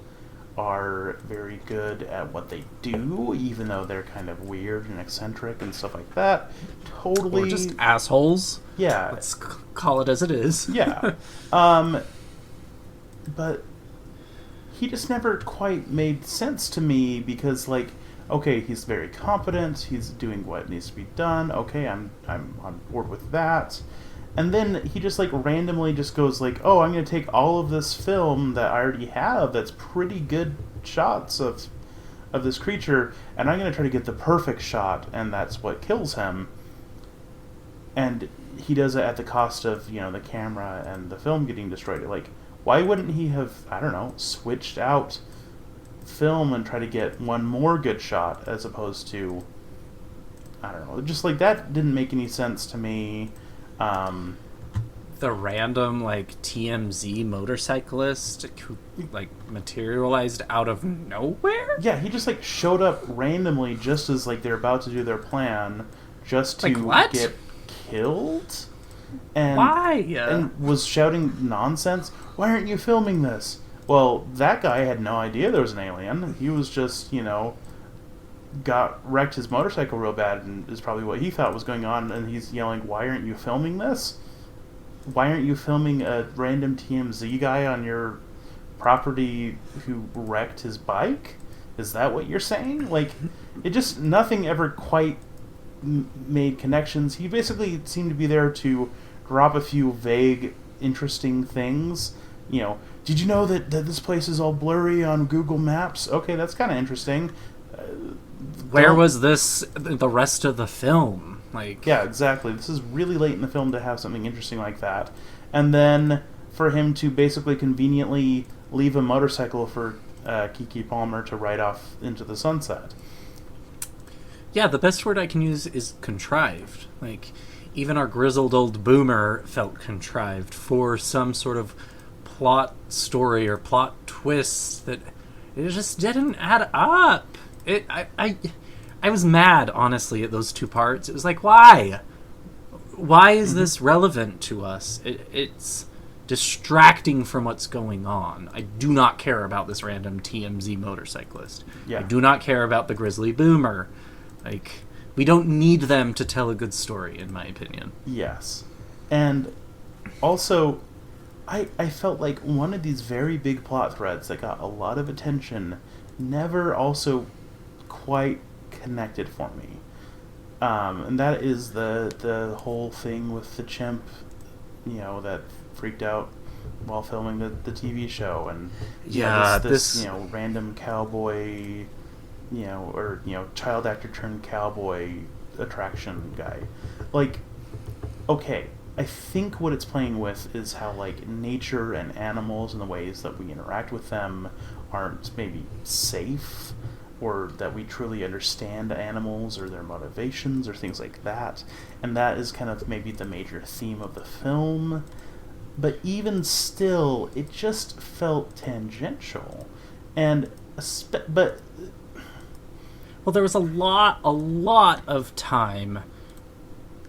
are very good at what they do, even though they're kind of weird and eccentric and stuff like that. Totally. Or just assholes. Yeah. Let's call it as it is. Yeah. But he just never quite made sense to me because, like, okay, he's very competent, he's doing what needs to be done, okay, I'm on board with that. And then he just, like, randomly just goes, like, oh, I'm going to take all of this film that I already have that's pretty good shots of this creature, and I'm going to try to get the perfect shot, and that's what kills him. And he does it at the cost of, the camera and the film getting destroyed. Like, why wouldn't he have, I don't know, switched out film and try to get one more good shot as opposed to, I don't know, just, like, that didn't make any sense to me. The random, like, TMZ motorcyclist who, like, materialized out of nowhere? Yeah, he just, like, showed up randomly just as, like, they're about to do their plan just to get killed? And, why? And was shouting nonsense. Why aren't you filming this? Well, that guy had no idea there was an alien. He was just, wrecked his motorcycle real bad, and is probably what he thought was going on, and he's yelling, why aren't you filming this? Why aren't you filming a random TMZ guy on your property who wrecked his bike? Is that what you're saying? Like, it just, nothing ever quite made connections. He basically seemed to be there to drop a few vague, interesting things. Did you know that this place is all blurry on Google Maps? Okay, that's kind of interesting. Where was this the rest of the film? Like, yeah, exactly. This is really late in the film to have something interesting like that. And then for him to basically conveniently leave a motorcycle for Keke Palmer to ride off into the sunset. Yeah, the best word I can use is contrived. Like, even our grizzled old boomer felt contrived for some sort of plot story or plot twist that it just didn't add up. I was mad, honestly, at those two parts. It was like, why? Why is this relevant to us? It's distracting from what's going on. I do not care about this random TMZ motorcyclist. Yeah. I do not care about the grizzly boomer. Like, we don't need them to tell a good story, in my opinion. Yes. And also, I felt like one of these very big plot threads that got a lot of attention never also quite connected for me. And that is the whole thing with the chimp, that freaked out while filming the TV show, and this random cowboy, or child actor turned cowboy attraction guy. Like, okay, I think what it's playing with is how, like, nature and animals and the ways that we interact with them aren't maybe safe, or that we truly understand animals or their motivations or things like that. And that is kind of maybe the major theme of the film. But even still, it just felt tangential. And but well, there was a lot of time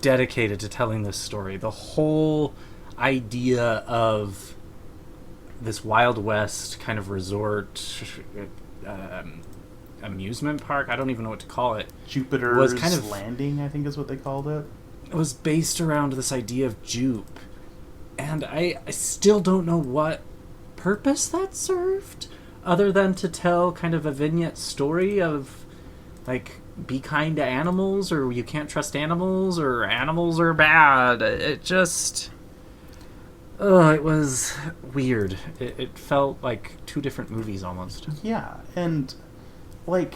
dedicated to telling this story. The whole idea of this Wild West kind of resort, amusement park, I don't even know what to call it. Jupiter's was kind of, Landing, I think is what they called it. It was based around this idea of Jupe. And I still don't know what purpose that served, other than to tell kind of a vignette story of, like, be kind to animals, or you can't trust animals, or animals are bad. It just... it was weird. It felt like two different movies almost. Yeah, and, like,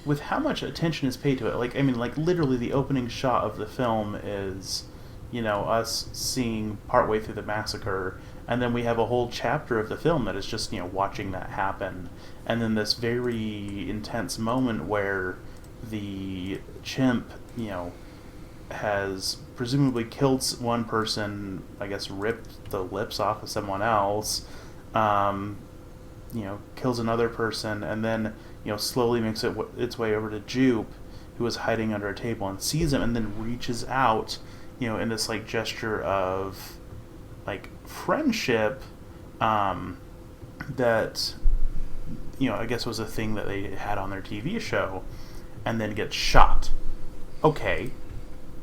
with how much attention is paid to it, like, I mean, like, literally the opening shot of the film is, you know, us seeing partway through the massacre, and then we have a whole chapter of the film that is just, you know, watching that happen, and then this very intense moment where the chimp, you know, has presumably killed one person, I guess ripped the lips off of someone else, you know, kills another person, and then, you know, slowly makes its way over to Jupe, who is hiding under a table, and sees him, and then reaches out, you know, in this, like, gesture of, like, friendship, that, you know, I guess was a thing that they had on their TV show, and then gets shot. Okay.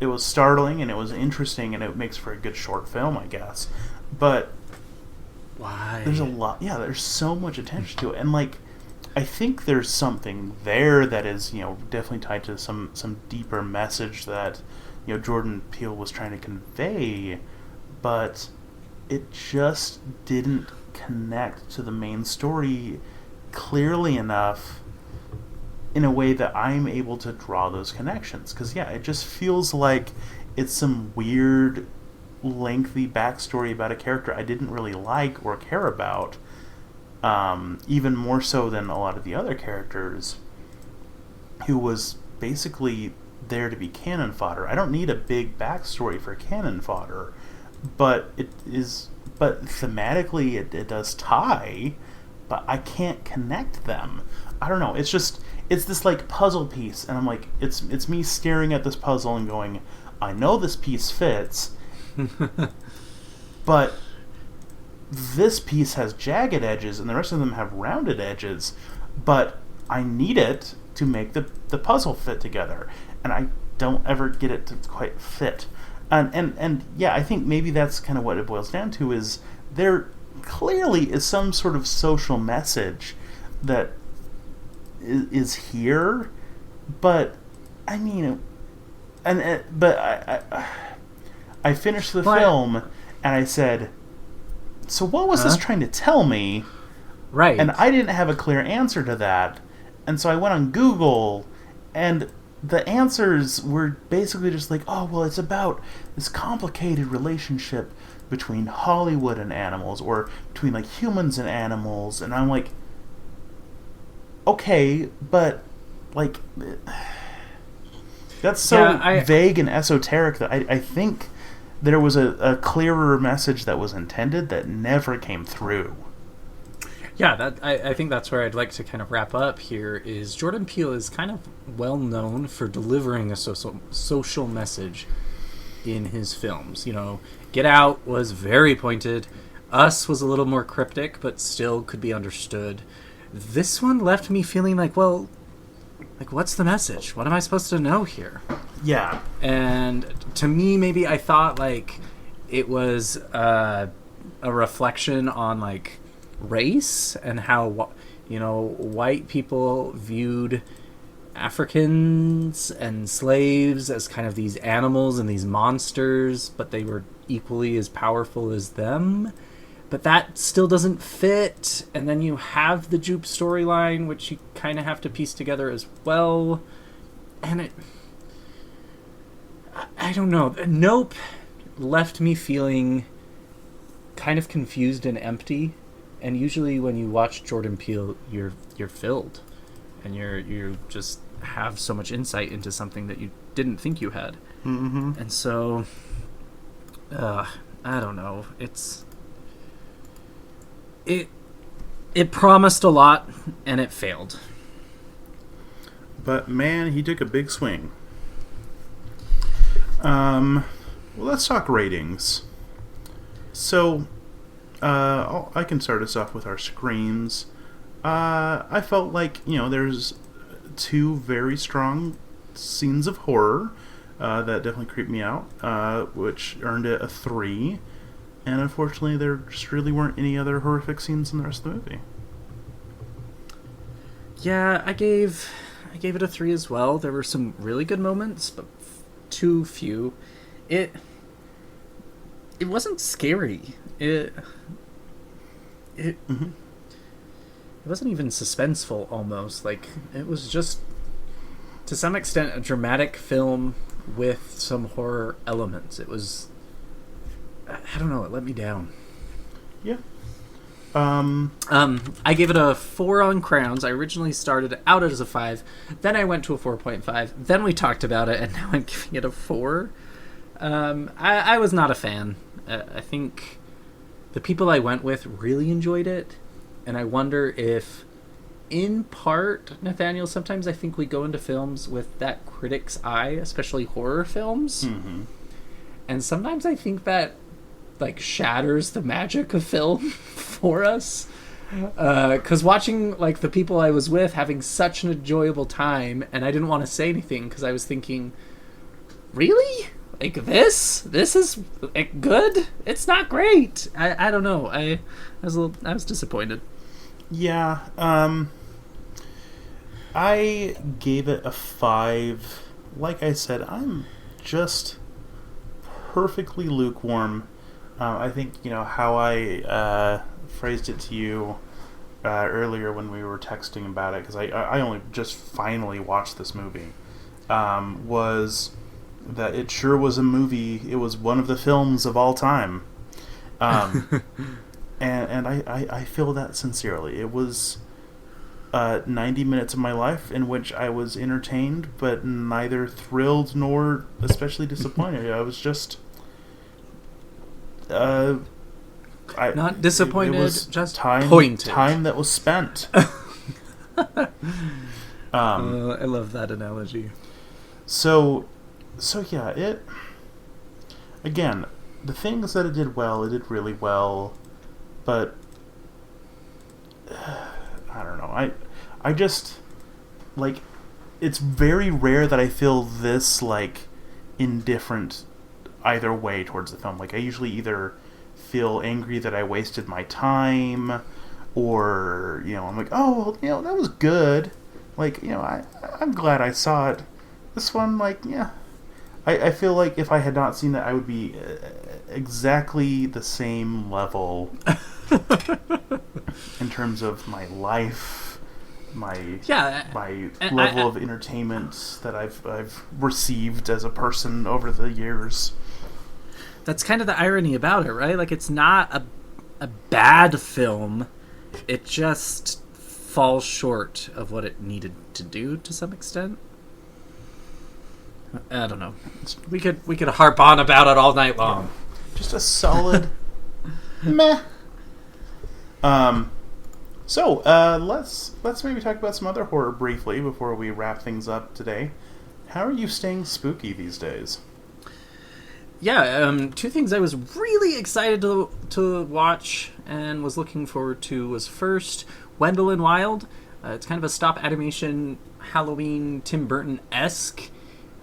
It was startling, and it was interesting, and it makes for a good short film, I guess. But why? There's a lot. Yeah, there's so much attention to it, and, like, I think there's something there that is, you know, definitely tied to some deeper message that, you know, Jordan Peele was trying to convey, but it just didn't connect to the main story clearly enough in a way that I'm able to draw those connections. Because, yeah, it just feels like it's some weird, lengthy backstory about a character I didn't really like or care about, even more so than a lot of the other characters, who was basically there to be cannon fodder. I don't need a big backstory for cannon fodder, but thematically it does tie, but I can't connect them. I don't know. It's this, like, puzzle piece, and I'm like, it's me staring at this puzzle and going, I know this piece fits, but this piece has jagged edges and the rest of them have rounded edges, but I need it to make the puzzle fit together, and I don't ever get it to quite fit. And yeah, I think maybe that's kind of what it boils down to, is there clearly is some sort of social message that is here, but I mean, I finished the film and I said, so what was this trying to tell me? Right. And I didn't have a clear answer to that, and so I went on Google, and the answers were basically just like, oh, well, it's about this complicated relationship between Hollywood and animals, or between, like, humans and animals, and I'm like, okay, but, like, that's so vague and esoteric that I think there was a clearer message that was intended that never came through. Yeah, I think that's where I'd like to kind of wrap up here, is Jordan Peele is kind of well known for delivering a social message in his films. You know, Get Out was very pointed. Us was a little more cryptic, but still could be understood. This one left me feeling like, well, like, what's the message? What am I supposed to know here? Yeah. And to me, maybe I thought, like, it was a reflection on, like, race and how, you know, white people viewed Africans and slaves as kind of these animals and these monsters, but they were equally as powerful as them. But that still doesn't fit. And then you have the Jupe storyline, which you kind of have to piece together as well. And I don't know. Nope left me feeling kind of confused and empty. And usually when you watch Jordan Peele, you're filled, and you just have so much insight into something that you didn't think you had. Mm-hmm. And so, I don't know. It promised a lot, and it failed. But man, he took a big swing. Well, let's talk ratings. So, I can start us off with our screams. I felt like, there's two very strong scenes of horror that definitely creeped me out, which earned it a 3. And unfortunately, there just really weren't any other horrific scenes in the rest of the movie. Yeah, I gave it a 3 as well. There were some really good moments, but too few. It wasn't scary. It wasn't even suspenseful almost. Like, it was just, to some extent, a dramatic film with some horror elements. It was, I don't know, it let me down. Yeah. I gave it a 4 on crowns. I originally started out as a 5, then I went to a 4.5, then we talked about it, and now I'm giving it a 4. I was not a fan. I think the people I went with really enjoyed it, and I wonder if, in part, Nathaniel, sometimes I think we go into films with that critic's eye, especially horror films, and sometimes I think that shatters the magic of film for us, because watching the people I was with having such an enjoyable time, and I didn't want to say anything because I was thinking, really? This is good? It's not great. I don't know. I was disappointed. Yeah. I gave it a 5. Like I said, I'm just perfectly lukewarm. I think, how I phrased it to you earlier when we were texting about it, because I only just finally watched this movie, was that it sure was a movie. It was one of the films of all time. And I feel that sincerely. It was 90 minutes of my life in which I was entertained, but neither thrilled nor especially disappointed. I was just... not disappointed, it was just pointed. pointed. Time that was spent. I love that analogy. So yeah, it... Again, the things that it did well, it did really well, but... I don't know. I just... it's very rare that I feel this, indifferent either way towards the film. I usually either feel angry that I wasted my time, or, I'm like, oh, well, that was good. I'm glad I saw it. This one, yeah. I feel like if I had not seen it, I would be exactly the same level in terms of my life, my level of entertainment that I've received as a person over the years. That's kind of the irony about it, right? It's not a bad film. It just falls short of what it needed to do to some extent. I don't know. We could harp on about it all night long. Yeah. Just a solid meh. So let's maybe talk about some other horror briefly before we wrap things up today. How are you staying spooky these days? Yeah, 2 things I was really excited to watch and was looking forward to was, first, Wendell and Wild. It's kind of a stop animation Halloween Tim Burton-esque.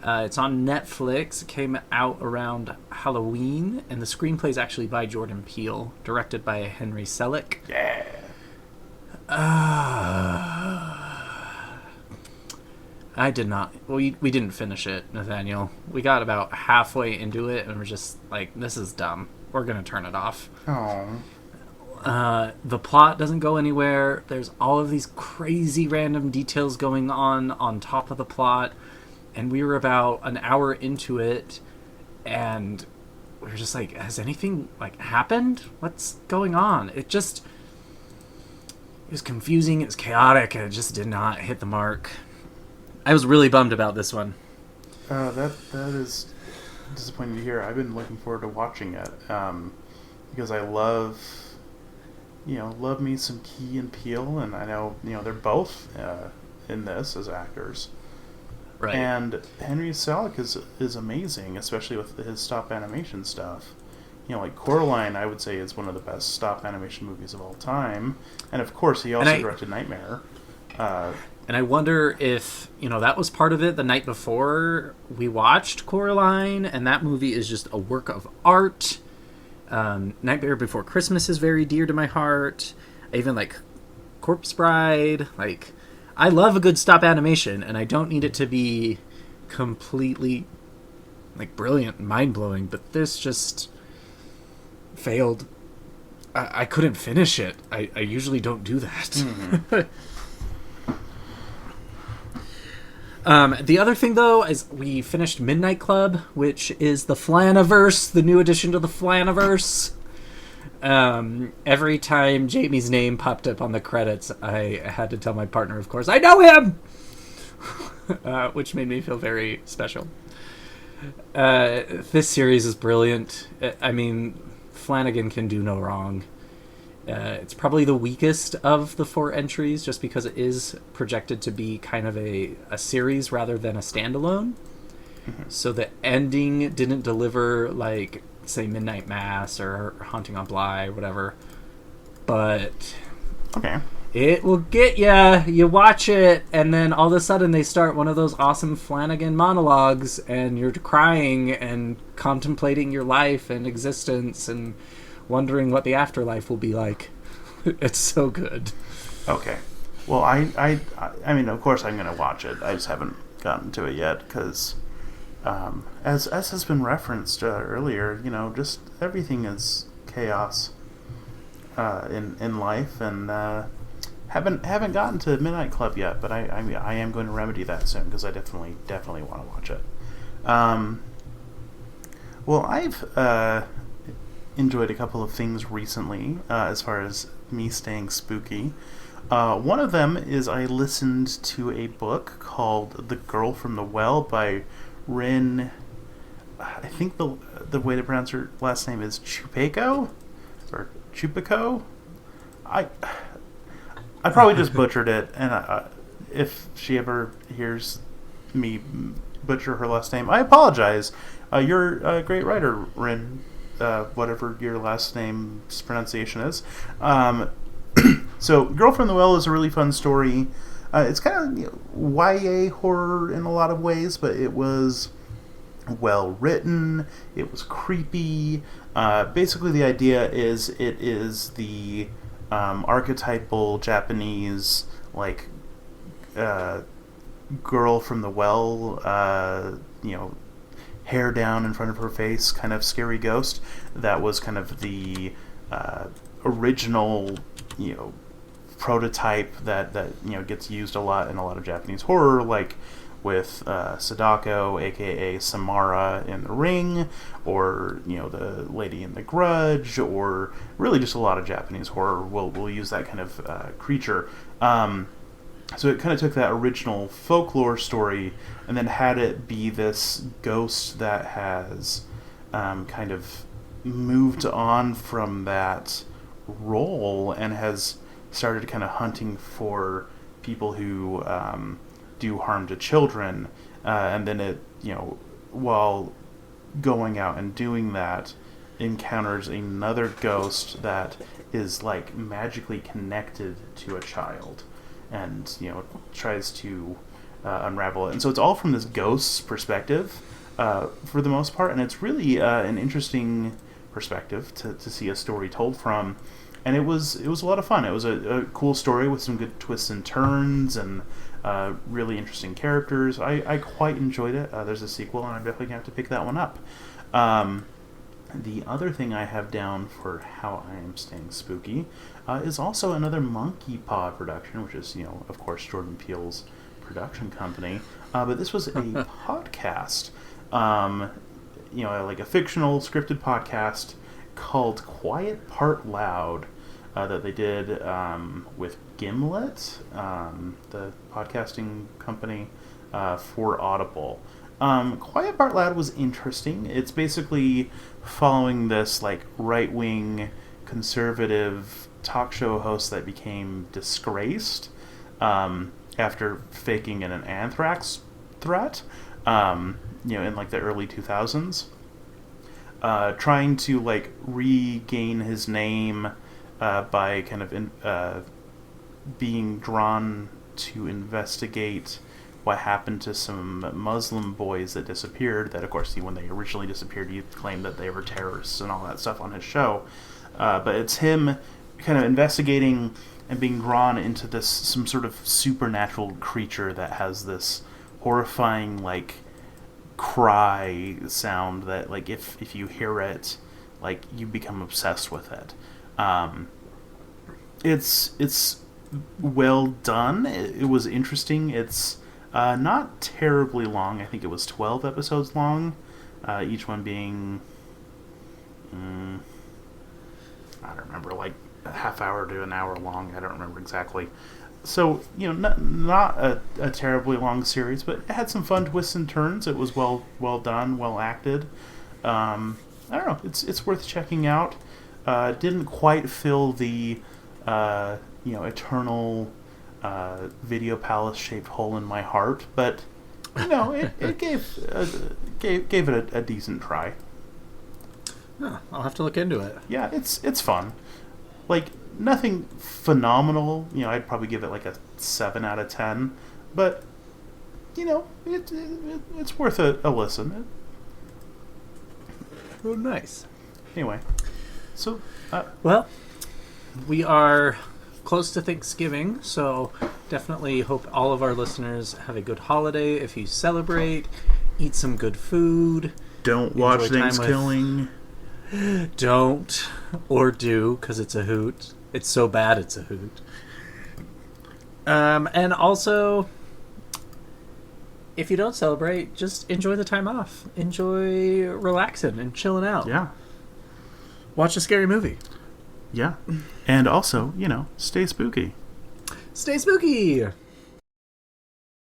It's on Netflix. It came out around Halloween, and the screenplay is actually by Jordan Peele, directed by Henry Selick. Yeah. I did not. We didn't finish it, Nathaniel. We got about halfway into it, and we're just like, this is dumb. We're gonna turn it off. Oh. The plot doesn't go anywhere. There's all of these crazy random details going on top of the plot, and we were about an hour into it, and we were just like, has anything like happened? What's going on? It was confusing, it was chaotic, and it just did not hit the mark. I was really bummed about this one. That is disappointing to hear. I've been looking forward to watching it because I love me some Key and Peele, and I know they're both in this as actors. Right. And Henry Selick is amazing, especially with his stop animation stuff. Like Coraline, I would say is one of the best stop animation movies of all time, and of course he also directed Nightmare. And I wonder if, that was part of it the night before we watched Coraline, and that movie is just a work of art. Nightmare Before Christmas is very dear to my heart. I even like Corpse Bride. Like, I love a good stop animation, and I don't need it to be completely, like, brilliant and mind-blowing, but this just failed. I couldn't finish it. I usually don't do that. Mm-hmm. The other thing, though, is we finished Midnight Club, which is the Flaniverse, the new addition to the Flaniverse. Every time Jamie's name popped up on the credits, I had to tell my partner, of course, I know him! Which made me feel very special. This series is brilliant. I mean, Flanagan can do no wrong. It's probably the weakest of the 4 entries, just because it is projected to be kind of a series rather than a standalone. Mm-hmm. So the ending didn't deliver like, say, Midnight Mass or Haunting on Bly or whatever. But okay, it will get ya. You watch it, and then all of a sudden they start one of those awesome Flanagan monologues, and you're crying and contemplating your life and existence and wondering what the afterlife will be like. It's so good. Okay. Well, I mean, of course I'm going to watch it. I just haven't gotten to it yet because, as has been referenced earlier, just everything is chaos in life, and haven't gotten to Midnight Club yet. But I am going to remedy that soon because I definitely want to watch it. Well, I've enjoyed a couple of things recently as far as me staying spooky. One of them is I listened to a book called The Girl from the Well by Rin. I think the way to pronounce her last name is Chupeco or Chupico. I probably just butchered it, and if she ever hears me butcher her last name, I apologize. You're a great writer, Rin. Whatever your last name's pronunciation is. So, Girl from the Well is a really fun story. It's kind of YA horror in a lot of ways, but it was well written. It was creepy. Basically, the idea is it is the archetypal Japanese girl from the well. Hair down in front of her face, kind of scary ghost. That was kind of the original, prototype that gets used a lot in a lot of Japanese horror, like with Sadako, aka Samara in The Ring, or the lady in The Grudge, or really just a lot of Japanese horror will use that kind of creature. So it kind of took that original folklore story and then had it be this ghost that has kind of moved on from that role and has started kind of hunting for people who do harm to children. And then it, while going out and doing that, encounters another ghost that is like magically connected to a child. And tries to unravel it, and so it's all from this ghost's perspective, for the most part, and it's really an interesting perspective to see a story told from, and it was a lot of fun. It was a cool story with some good twists and turns and really interesting characters. I quite enjoyed it. There's a sequel, and I'm definitely gonna have to pick that one up. The other thing I have down for how I am staying spooky is also another Monkey Paw production, which is, of course, Jordan Peele's production company. But this was a podcast. like a fictional scripted podcast called Quiet Part Loud that they did with Gimlet, the podcasting company, for Audible. Quiet Part Loud was interesting. It's basically following this like right-wing conservative talk show host that became disgraced after faking an anthrax threat, in like the early 2000s, trying to like regain his name by kind of being drawn to investigate what happened to some Muslim boys that disappeared. That, of course, when they originally disappeared, he claimed that they were terrorists and all that stuff on his show. But it's him kind of investigating and being drawn into some sort of supernatural creature that has this horrifying, like, cry sound that, like, if you hear it, like, you become obsessed with it. It's well done. It was interesting. It's not terribly long. I think it was 12 episodes long, each one being, I don't remember, like a half hour to an hour long. I don't remember exactly. So, not a terribly long series, but it had some fun twists and turns. It was well done, well acted. I don't know. It's worth checking out. Didn't quite fill the eternal video palace shaped hole in my heart, but it gave it a decent try. Oh, I'll have to look into it. Yeah, it's fun. Like, nothing phenomenal. I'd probably give it like a 7 out of 10, but it's worth a listen. Oh, nice. Anyway, so well, we are close to Thanksgiving, so definitely hope all of our listeners have a good holiday. If you celebrate, eat some good food. Don't watch Thanksgiving. Don't, or do, because it's a hoot. It's so bad it's a hoot. And also, if you don't celebrate, just enjoy the time off. Enjoy relaxing and chilling out. Yeah. Watch a scary movie. Yeah. And also, stay spooky. Stay spooky!